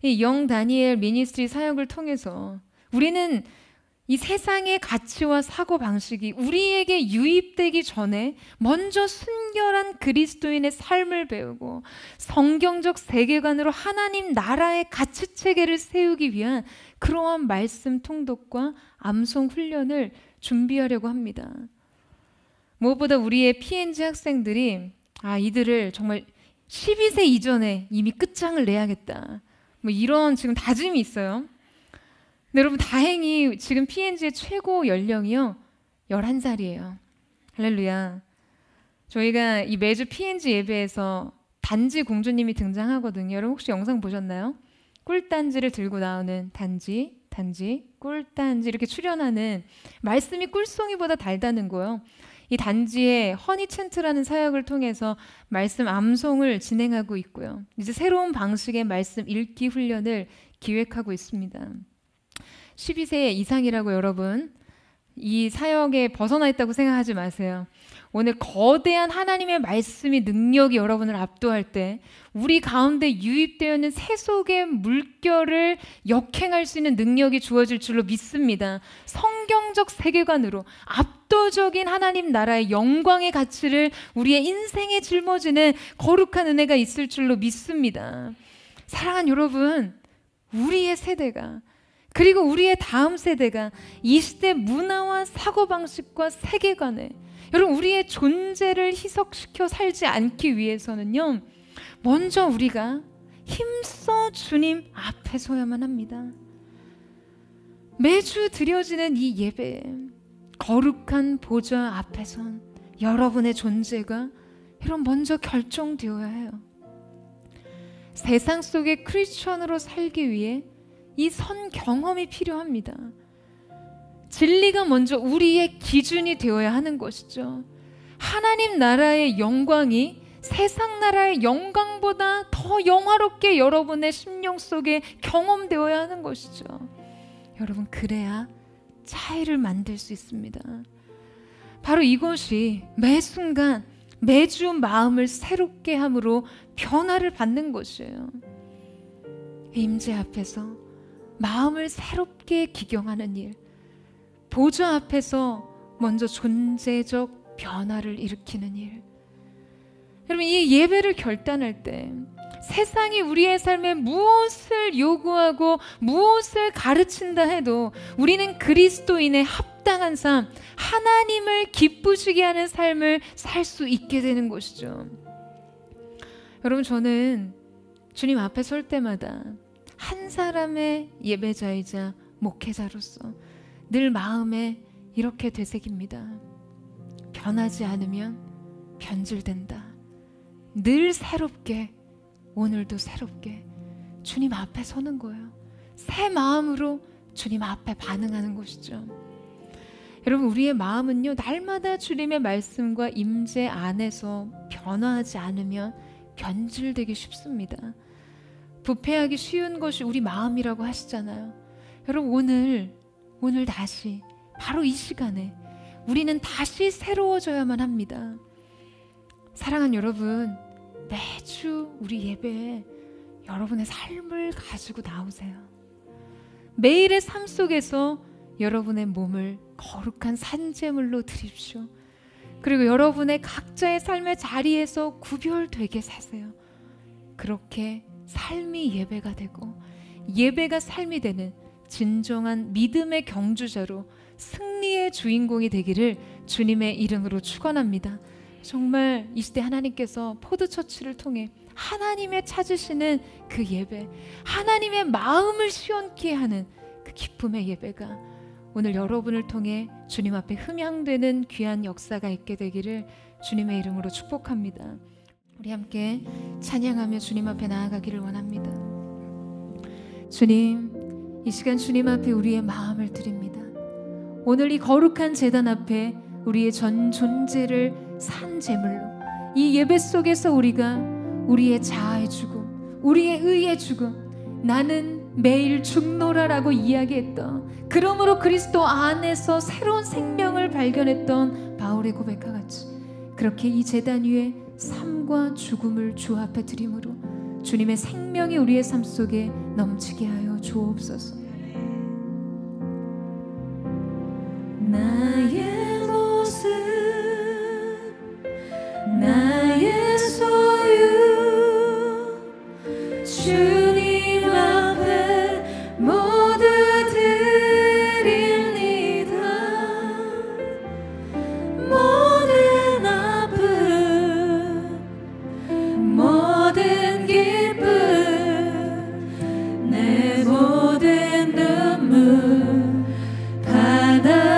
이 영 다니엘 미니스트리 사역을 통해서 우리는 이 세상의 가치와 사고방식이 우리에게 유입되기 전에 먼저 순결한 그리스도인의 삶을 배우고 성경적 세계관으로 하나님 나라의 가치체계를 세우기 위한 그러한 말씀 통독과 암송 훈련을 준비하려고 합니다. 무엇보다 우리의 PNG 학생들이 이들을 정말 12세 이전에 이미 끝장을 내야겠다, 이런 지금 다짐이 있어요. 근데 여러분, 다행히 지금 PNG의 최고 연령이요 11살이에요. 할렐루야. 저희가 이 매주 PNG 예배에서 단지 공주님이 등장하거든요. 여러분 혹시 영상 보셨나요? 꿀단지를 들고 나오는 단지, 꿀단지 이렇게 출연하는, 말씀이 꿀송이보다 달다는 거예요. 이 단지의 허니챈트라는 사역을 통해서 말씀 암송을 진행하고 있고요. 이제 새로운 방식의 말씀 읽기 훈련을 기획하고 있습니다. 12세 이상이라고 여러분 이 사역에 벗어나 있다고 생각하지 마세요. 오늘 거대한 하나님의 말씀이 능력이 여러분을 압도할 때 우리 가운데 유입되어 있는 세속의 물결을 역행할 수 있는 능력이 주어질 줄로 믿습니다. 성경적 세계관으로 압도적인 하나님 나라의 영광의 가치를 우리의 인생에 짊어지는 거룩한 은혜가 있을 줄로 믿습니다. 사랑하는 여러분, 우리의 세대가, 그리고 우리의 다음 세대가 이 시대 문화와 사고방식과 세계관에, 여러분 우리의 존재를 희석시켜 살지 않기 위해서는요, 먼저 우리가 힘써 주님 앞에 서야만 합니다. 매주 드려지는 이 예배에 거룩한 보좌 앞에선 여러분의 존재가 여러분 먼저 결정되어야 해요. 세상 속의 크리스천으로 살기 위해 이 선 경험이 필요합니다. 진리가 먼저 우리의 기준이 되어야 하는 것이죠. 하나님 나라의 영광이 세상 나라의 영광보다 더 영화롭게 여러분의 심령 속에 경험되어야 하는 것이죠. 여러분, 그래야 차이를 만들 수 있습니다. 바로 이것이 매 순간 매주 마음을 새롭게 함으로 변화를 받는 것이에요. 임재 앞에서 마음을 새롭게 기경하는 일, 보좌 앞에서 먼저 존재적 변화를 일으키는 일. 여러분, 이 예배를 결단할 때 세상이 우리의 삶에 무엇을 요구하고 무엇을 가르친다 해도 우리는 그리스도인의 합당한 삶, 하나님을 기쁘시게 하는 삶을 살 수 있게 되는 것이죠. 여러분, 저는 주님 앞에 설 때마다 한 사람의 예배자이자 목회자로서 늘 마음에 이렇게 되새깁니다. 변하지 않으면 변질된다. 늘 새롭게, 오늘도 새롭게 주님 앞에 서는 거예요. 새 마음으로 주님 앞에 반응하는 것이죠. 여러분, 우리의 마음은요, 날마다 주님의 말씀과 임재 안에서 변화하지 않으면 변질되기 쉽습니다. 부패하기 쉬운 것이 우리 마음이라고 하시잖아요. 여러분, 오늘 다시 바로 이 시간에 우리는 다시 새로워져야만 합니다. 사랑하는 여러분, 매주 우리 예배에 여러분의 삶을 가지고 나오세요. 매일의 삶 속에서 여러분의 몸을 거룩한 산제물로 드립시오. 그리고 여러분의 각자의 삶의 자리에서 구별되게 사세요. 그렇게 삶이 예배가 되고 예배가 삶이 되는 진정한 믿음의 경주자로 승리의 주인공이 되기를 주님의 이름으로 축원합니다. 정말 이 시대 하나님께서 포도처치를 통해 하나님의 찾으시는 그 예배, 하나님의 마음을 시원케 하는 그 기쁨의 예배가 오늘 여러분을 통해 주님 앞에 흠양되는 귀한 역사가 있게 되기를 주님의 이름으로 축복합니다. 우리 함께 찬양하며 주님 앞에 나아가기를 원합니다. 주님, 이 시간 주님 앞에 우리의 마음을 드립니다. 오늘 이 거룩한 제단 앞에 우리의 전 존재를 산 제물로, 이 예배 속에서 우리가 우리의 자아의 죽음, 우리의 의의 죽음, 나는 매일 죽노라라고 이야기했던, 그러므로 그리스도 안에서 새로운 생명을 발견했던 바울의 고백과 같이 그렇게 이 제단 위에 삶과 죽음을 주 앞에 드림으로 주님의 생명이 우리의 삶 속에 넘치게 하여 주옵소서. 나의 모습, 나의 소유, 주님 앞에 모두 드립니다. 모든 아픔, 모든 기쁨, 내 모든 눈물 받아주소서.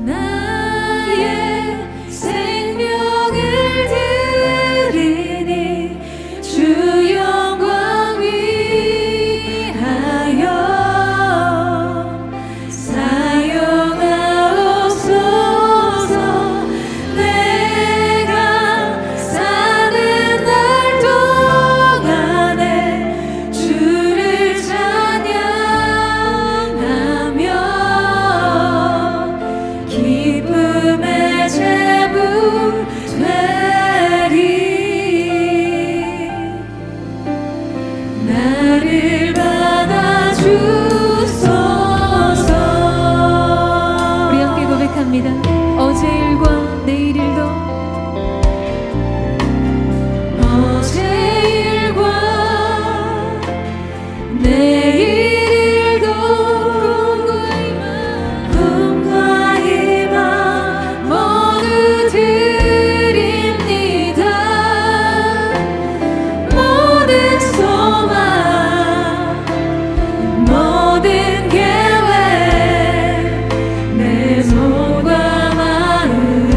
나의 생명을 드리니 주 영광 위하여 사용하옵소서. 내가 사는 날 동안에 주를 찬양하며 기쁨의 제물 되리. 나를 받아주소서. 우리 함께 고백합니다. 어제 일과 내일 일도, 어제 일과 내일 일도 꿈과 희망 모두 드립니다. 모든 소망, 모든 계획, 내 손과 마음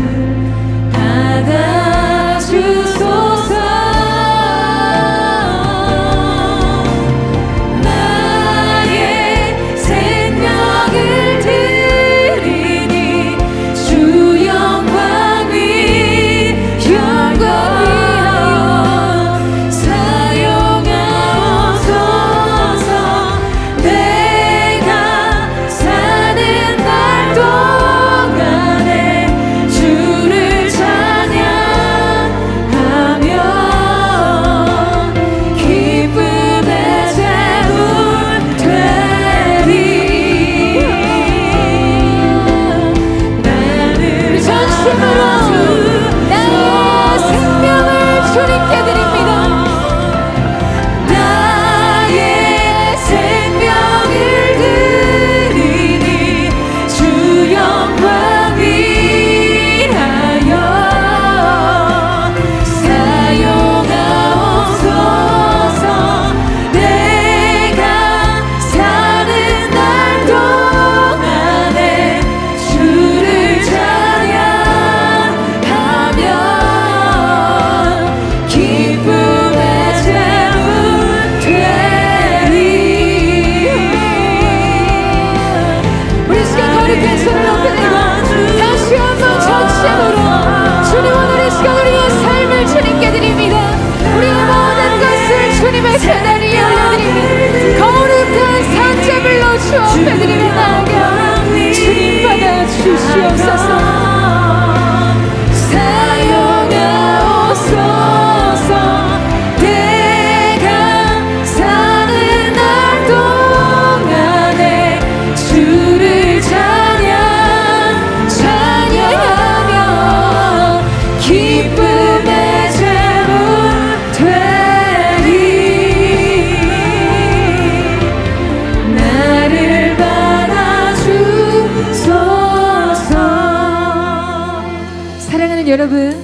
여러분,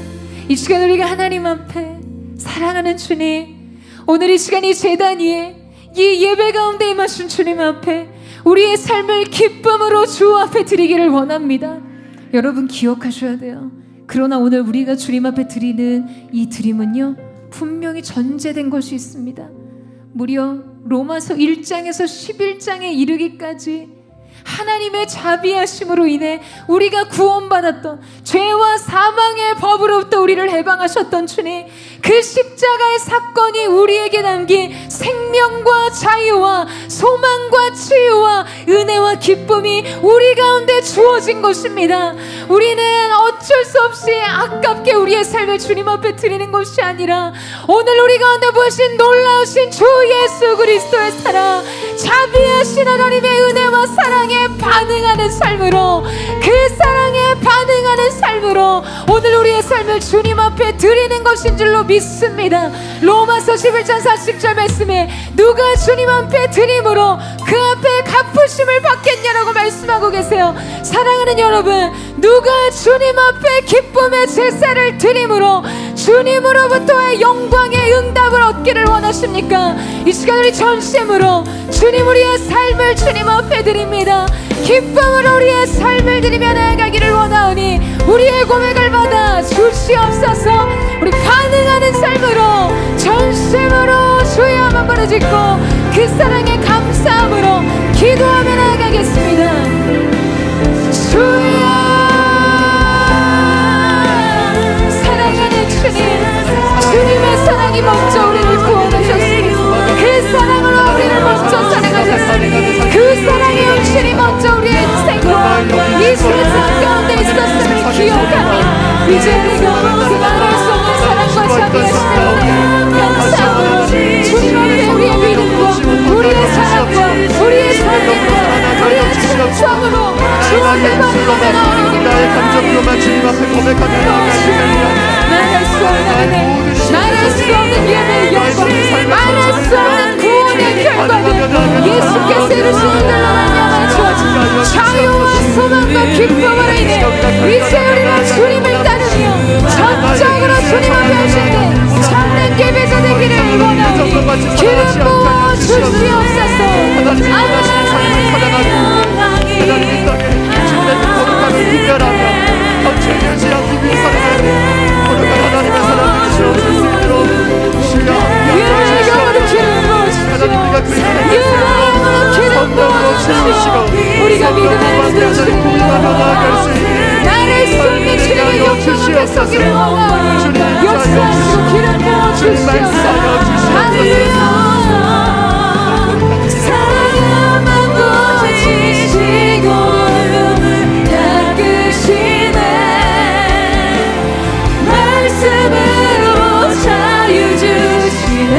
이 시간 우리가 하나님 앞에 사랑하는 주님, 오늘 이 시간 이 제단 위에 이 예배 가운데 임하신 주님 앞에 우리의 삶을 기쁨으로 주 앞에 드리기를 원합니다. 여러분 기억하셔야 돼요. 그러나 오늘 우리가 주님 앞에 드리는 이 드림은요, 분명히 전제된 것이 있습니다. 무려 로마서 1장에서 11장에 이르기까지 하나님의 자비하심으로 인해 우리가 구원받았던 죄와 사망의 법으로부터 우리를 해방하셨던 주님, 그 십자가의 사건이 우리에게 남긴 생명과 자유와 소망과 치유와 은혜와 기쁨이 우리 가운데 주어진 것입니다. 우리는 어쩔 수 없이 아깝게 우리의 삶을 주님 앞에 드리는 것이 아니라 오늘 우리 가운데 보신 놀라우신 주 예수 그리스도의 사랑, 자비하신 하나님의 은혜와 사랑에 반응하는 삶으로, 그 사랑에 반응하는 삶으로 오늘 우리의 삶을 주님 앞에 드리는 것인 줄로 믿습니다. 로마서 11장 40절 말씀에 누가 주님 앞에 드림으로 그 앞에 갚으심을 받겠냐라고 말씀하고 계세요. 사랑하는 여러분, 누가 주님 앞에 기쁨의 제사를 드림으로 주님으로부터의 영광의 응답을 얻기를 원하십니까? 이 시간 우리 전심으로 주님, 우리의 삶을 주님 앞에 드립니다. 기쁨으로 우리의 삶을 드리며 나아가기를 원하오니 우리의 고백을 받아 주시옵소서. 우리 반응하는 삶으로 전심으로 주의 한번 부르짖고 그 사랑에 감사함으로 기도하며 나아가겠습니다. 주여, 사랑하는 주님, 주님의 사랑이 먼저 우리를 구원하셨습니다. 그 사랑으로 우리를 먼저 사랑하셨습니다. 그 사랑의 영신이 먼저 우리의 인생과 이 세상 가운데 있었음을 기억하며 이제 우리가 그 말할 수 없는 사랑과 자비하심을 감사함으로 주님 앞에 우리의 믿음과 우리의 사랑과 우리의 삶과 우리의 충성으로 주 앞에 반응하며 나아가기를 감정으로만 주님 앞에 고백하며 말할 수 없는 은혜, 말할 수 없는 예배의 영광, 말할 수 없는 구원의 결과는 예수께서 이루시는 일로 말미암아 주어진 자유와 소망과 기쁨으로 인해 이제 우리가 주님을 따르며 전적으로 주님 앞에 하시는 참된 예배자 되기를 원하오니 기름 부어 주시옵소서. 우리가 믿음을 들으시고 나를 쏟는 주님의 영광을 뺏기를 원하오니 역사하시고 기름 부어 주시옵소서. 할렐루야. 사랑만 보이시고 닦으시네, 말씀으로 자유 주시네.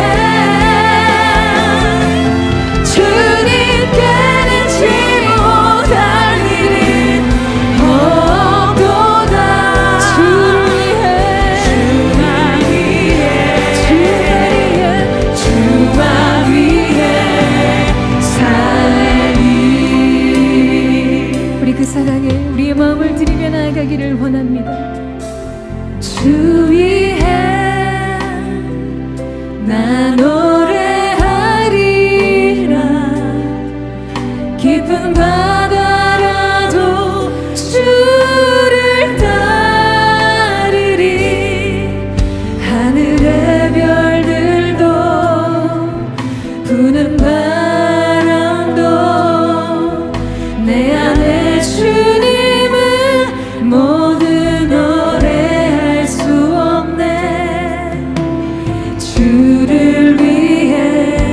가기를 원합니다. 주 위에 나 노래하리라, 깊은 바다라도 주를 따르리, 하늘의 별들도 부는 바람도 내 안에 주님을 모든 노래할 수 없네. 주를 위해,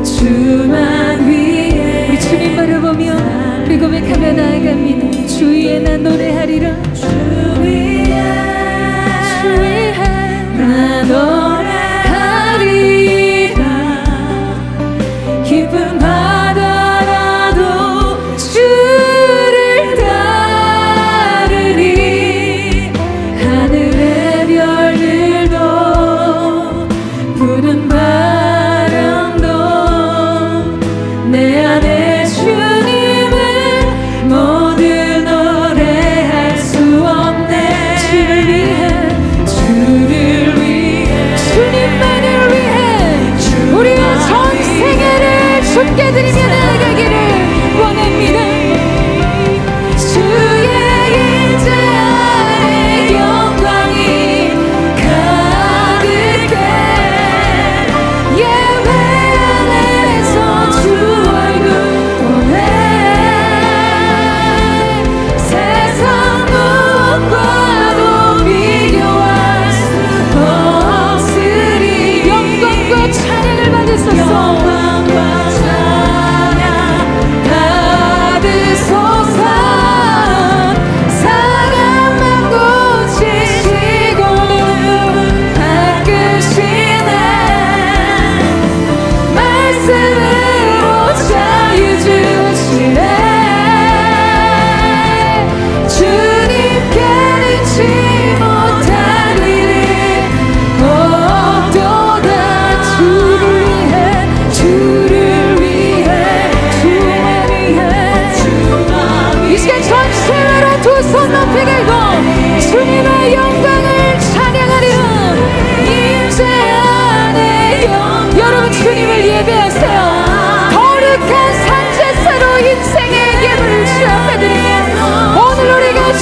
주만 위해 우리 주님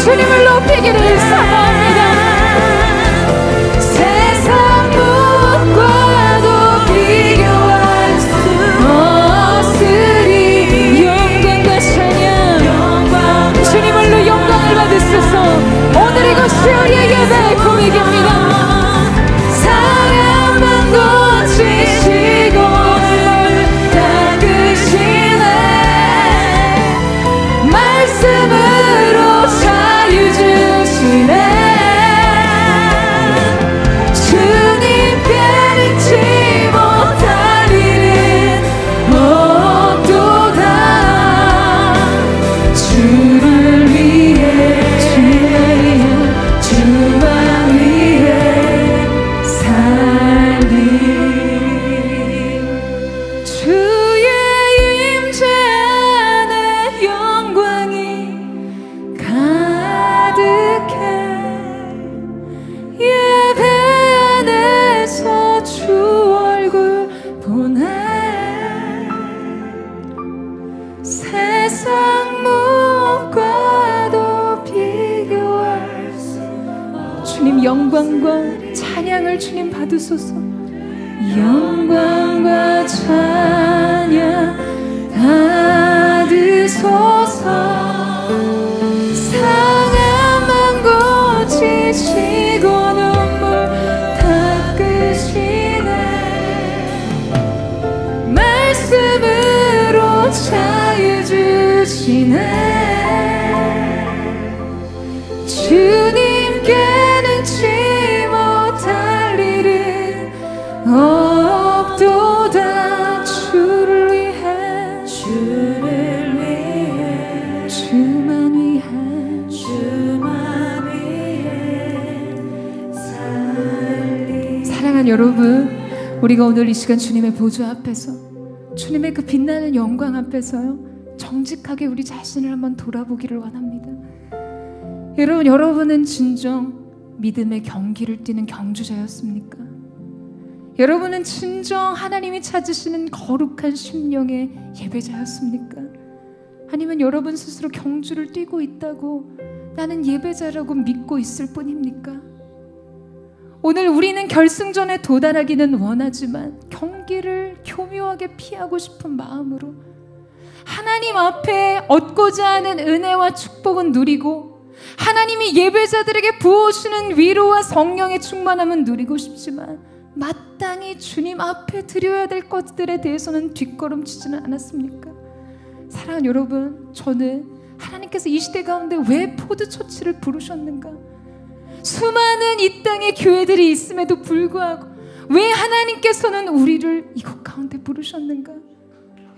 주님을 높이기를 사모합니다. 세상 무엇과도 비교할 수 없으리. 영광과 찬양, 주님을로 영광을 받으소서. 오늘 이것이 우리의 예배 고백입니다. 사랑만 고치시고 닦으시네. 말씀으로 자유 주시네. 주님께 능치 못할 일은 없도다. 주를 위해 주만 위해 살리. 주의 임재 안에 영광이 가득해. 예배 안에서 주 얼굴 보네. 세상 무엇과도 비교할 수 없어. 주님 영광과 찬양을 주님 받으소서. 영광과 찬양 받으소서. 상함만 고치시고 눈물 닦으시네. 말씀으로 자유 주시네. 주님께 능치 못할 일은 없도다. 주를 위해 주만 위해 살리. 사랑하는 여러분, 우리가 오늘 이 시간 주님의 보좌 앞에서, 주님의 그 빛나는 영광 앞에서요, 정직하게 우리 자신을 한번 돌아보기를 원합니다. 여러분은 진정 믿음의 경기를 뛰는 경주자였습니까? 여러분은 진정 하나님이 찾으시는 거룩한 심령의 예배자였습니까? 아니면 여러분 스스로 경주를 뛰고 있다고 나는 예배자라고 믿고 있을 뿐입니까? 오늘 우리는 결승전에 도달하기는 원하지만 경기를 교묘하게 피하고 싶은 마음으로 하나님 앞에 얻고자 하는 은혜와 축복은 누리고 하나님이 예배자들에게 부어주시는 위로와 성령의 충만함은 누리고 싶지만 마땅히 주님 앞에 드려야 될 것들에 대해서는 뒷걸음치지는 않았습니까? 사랑하는 여러분, 저는 하나님께서 이 시대 가운데 왜 포드처치를 부르셨는가? 수많은 이 땅의 교회들이 있음에도 불구하고 왜 하나님께서는 우리를 이곳 가운데 부르셨는가?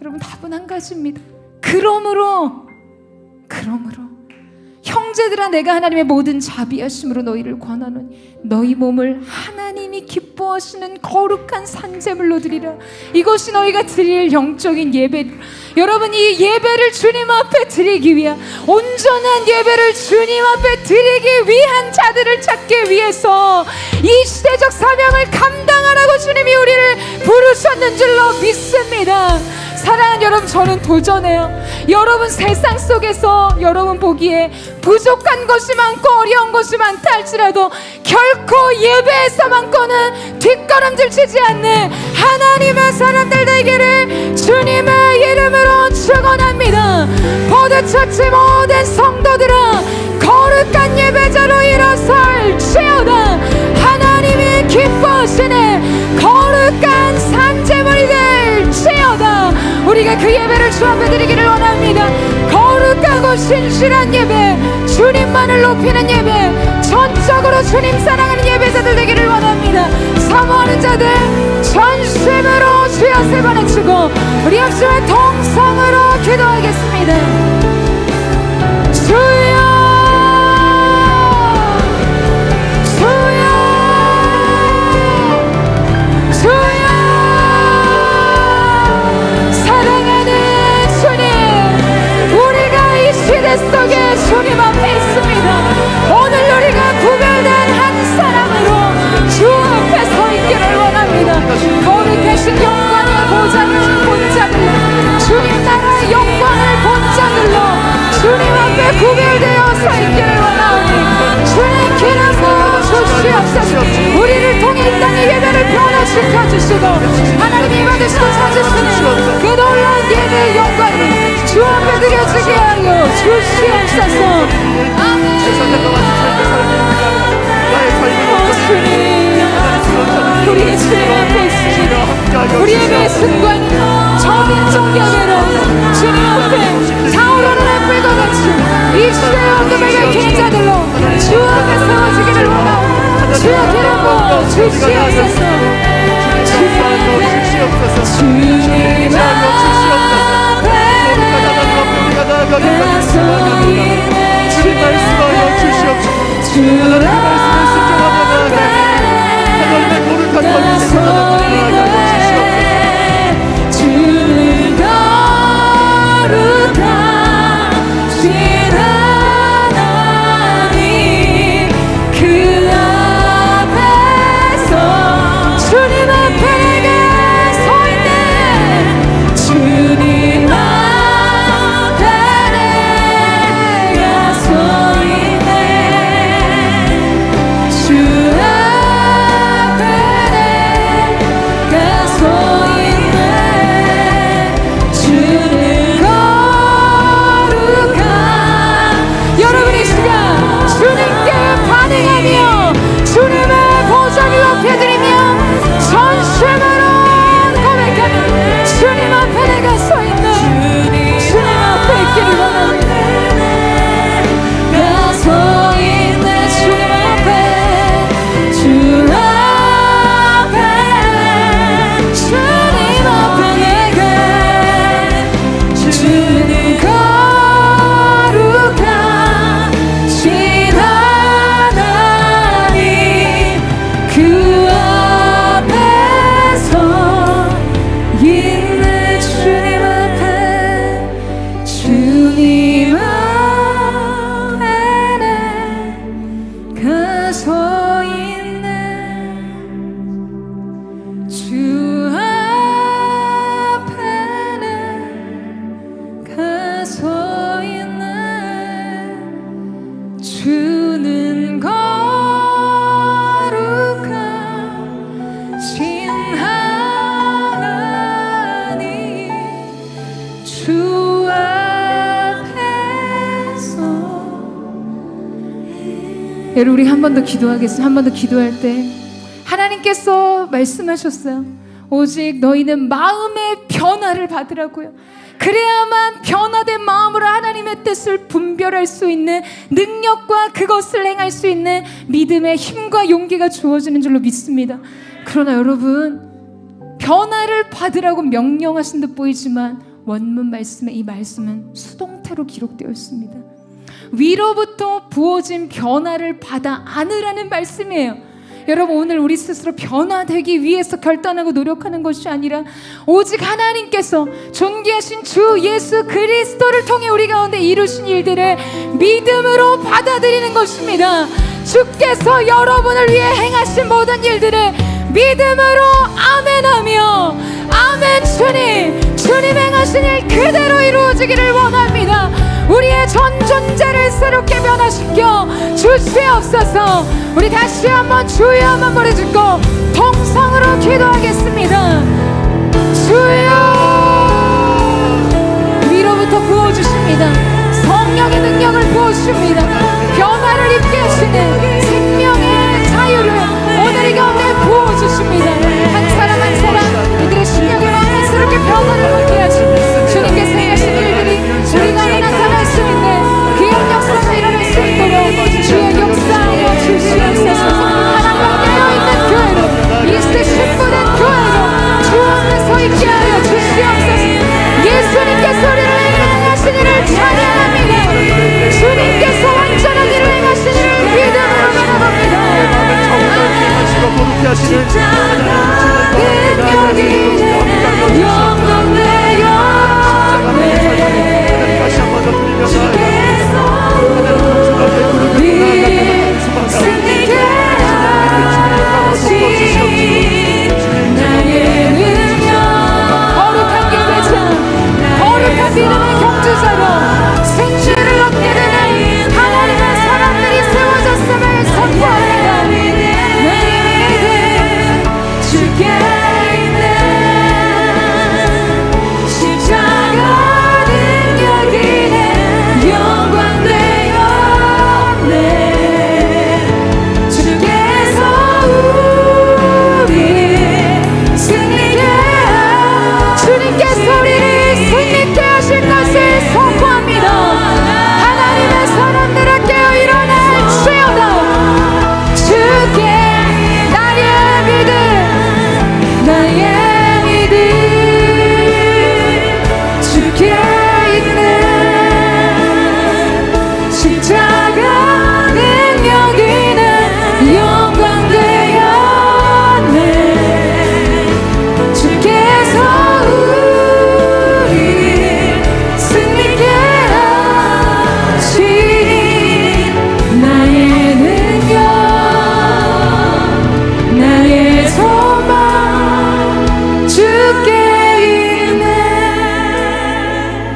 여러분, 답은 한 가지입니다. 그러므로 형제들아, 내가 하나님의 모든 자비하심으로 너희를 권하노니 너희 몸을 하나님이 기뻐하시는 거룩한 산제물로 드리라. 이것이 너희가 드릴 영적인 예배. 여러분, 이 예배를 주님 앞에 드리기 위한, 온전한 예배를 주님 앞에 드리기 위한 자들을 찾기 위해서 이 시대적 사명을 감당하라고 주님이 우리를 부르셨는 줄로 믿습니다. 사랑하는 여러분, 저는 도전해요. 여러분 세상 속에서 여러분 보기에 부족한 것이 많고 어려운 것이 많다 할지라도 결코 예배에서만큼은 뒷걸음질 치지 않는 하나님의 사람들 되기를 주님의 이름으로 축원합니다. 포드처치 모든 성도들아, 거룩한 예배자로 일어설지어다. 하나님이 기뻐하시는 거룩한 산제물이 될지어다. 우리가 그 예배를 주 앞에 드리기를 원합니다. 거룩하고 신실한 예배, 주님만을 높이는 예배, 전적으로 주님 사랑하는 예배자들 되기를 원합니다. 사모하는 자들 전심으로 주여 세 번 외치고 우리 합심의 통성으로 기도하겠습니다. 주여, 속에 주님 앞에 있습니다. 오늘 우리가 구별된 한 사람으로 주 앞에 서 있기를 원합니다. 거룩하신 영광의 보좌를 본 자들, 주님 나라의 영광을 본 자들로 주님 앞에 구별된 여러분 우리 한 번 더 기도하겠습니다. 한 번 더 기도할 때 하나님께서 말씀하셨어요. 오직 너희는 마음의 변화를 받으라고요. 그래야만 변화된 마음으로 하나님의 뜻을 분별할 수 있는 능력과 그것을 행할 수 있는 믿음의 힘과 용기가 주어지는 줄로 믿습니다. 그러나 여러분 변화를 받으라고 명령하신 듯 보이지만 원문 말씀에 이 말씀은 수동태로 기록되어 있습니다. 위로부터 부어진 변화를 받아 안으라는 말씀이에요. 여러분 오늘 우리 스스로 변화되기 위해서 결단하고 노력하는 것이 아니라 오직 하나님께서 존귀하신 주 예수 그리스도를 통해 우리 가운데 이루신 일들을 믿음으로 받아들이는 것입니다. 주께서 여러분을 위해 행하신 모든 일들을 믿음으로 아멘하며 아멘 주님 행하신 일 그대로 이루어지기를 원합니다. 우리의 전 존재를 새롭게 변화시켜 주시옵소서. 우리 다시 한번 주여 한번 부르짖고 통성으로 기도하겠습니다. 주여 위로부터 부어주십니다. 성령의 능력을 부어주십니다. 변화를 입게 하시는 생명의 자유를 오늘 이 가운데 부어주십니다. 한 사람 한 사람 이들의 심령의 마음을 새롭게 변화를 받게 하시는 주님께서 행하신 일들이 우리가 나타날 수 있는 귀한 역사가 일어날 수 있도록 주의 역사하여 주시옵소서. 하나님과 깨어있는 교회로 이 시대 신부된 교회로 주 앞에 서 있게 하여 주시옵소서. 예수님께서 우리를 행하신 일을 찬양합니다. 주님께서 완전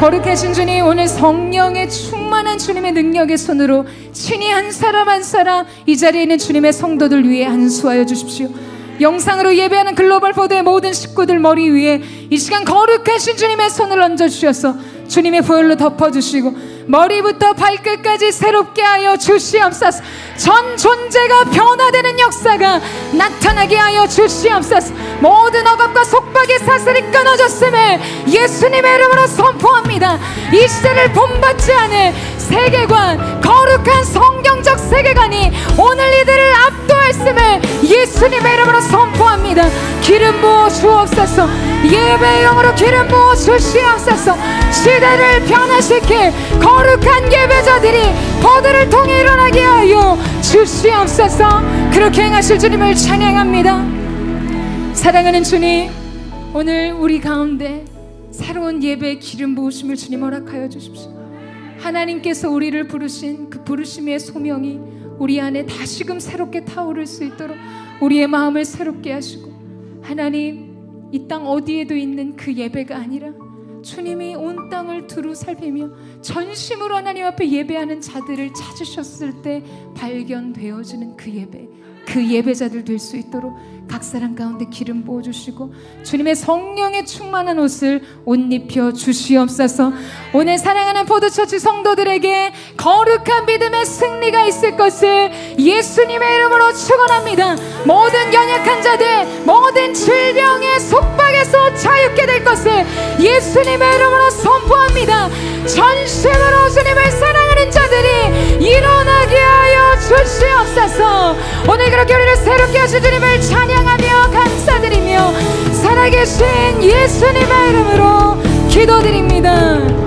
거룩하신 주님, 오늘 성령의 충만한 주님의 능력의 손으로 친히 한 사람 한 사람 이 자리에 있는 주님의 성도들 위해 안수하여 주십시오. 영상으로 예배하는 글로벌 포도의 모든 식구들 머리 위에 이 시간 거룩하신 주님의 손을 얹어주셔서 주님의 보혈로 덮어주시고 머리부터 발끝까지 새롭게 하여 주시옵소서. 전 존재가 변화되는 역사가 나타나게 하여 주시옵소서. 모든 억압과 속박의 사슬이 끊어졌음을 예수님의 이름으로 선포합니다. 이 시대를 본받지 않을 세계관, 거룩한 성경적 세계관이 오늘 이들을 압도했음을 예수님의 이름으로 선포합니다. 기름 부어 주옵소서. 예배의 영으로 기름 부어 주시옵소서. 시대를 변화시킬 거룩한 예배자들이 포도를 통해 일어나게 하여 주시옵소서. 그렇게 행하실 주님을 찬양합니다. 사랑하는 주님, 오늘 우리 가운데 새로운 예배의 기름 부으심을 주님 허락하여 주십시오. 하나님께서 우리를 부르신 그 부르심의 소명이 우리 안에 다시금 새롭게 타오를 수 있도록 우리의 마음을 새롭게 하시고, 하나님, 이 땅 어디에도 있는 그 예배가 아니라 주님이 온 땅을 두루 살피며 전심으로 하나님 앞에 예배하는 자들을 찾으셨을 때 발견되어지는 그 예배, 그 예배자들 될 수 있도록 각 사람 가운데 기름 부어주시고 주님의 성령의 충만한 옷을 옷 입혀 주시옵소서. 오늘 사랑하는 포도처치 성도들에게 거룩한 믿음의 승리가 있을 것을 예수님의 이름으로 축원합니다. 모든 연약한 자들, 모든 질병의 속박에서 자유케 될 것을 예수님의 이름으로 선포합니다. 전심으로 주님을 사랑하는 자들이 일어나게 하여 주시옵소서. 오늘 그렇게 우리를 새롭게 하신 주님을 찬양하며 감사드리며 살아계신 예수님의 이름으로 기도드립니다.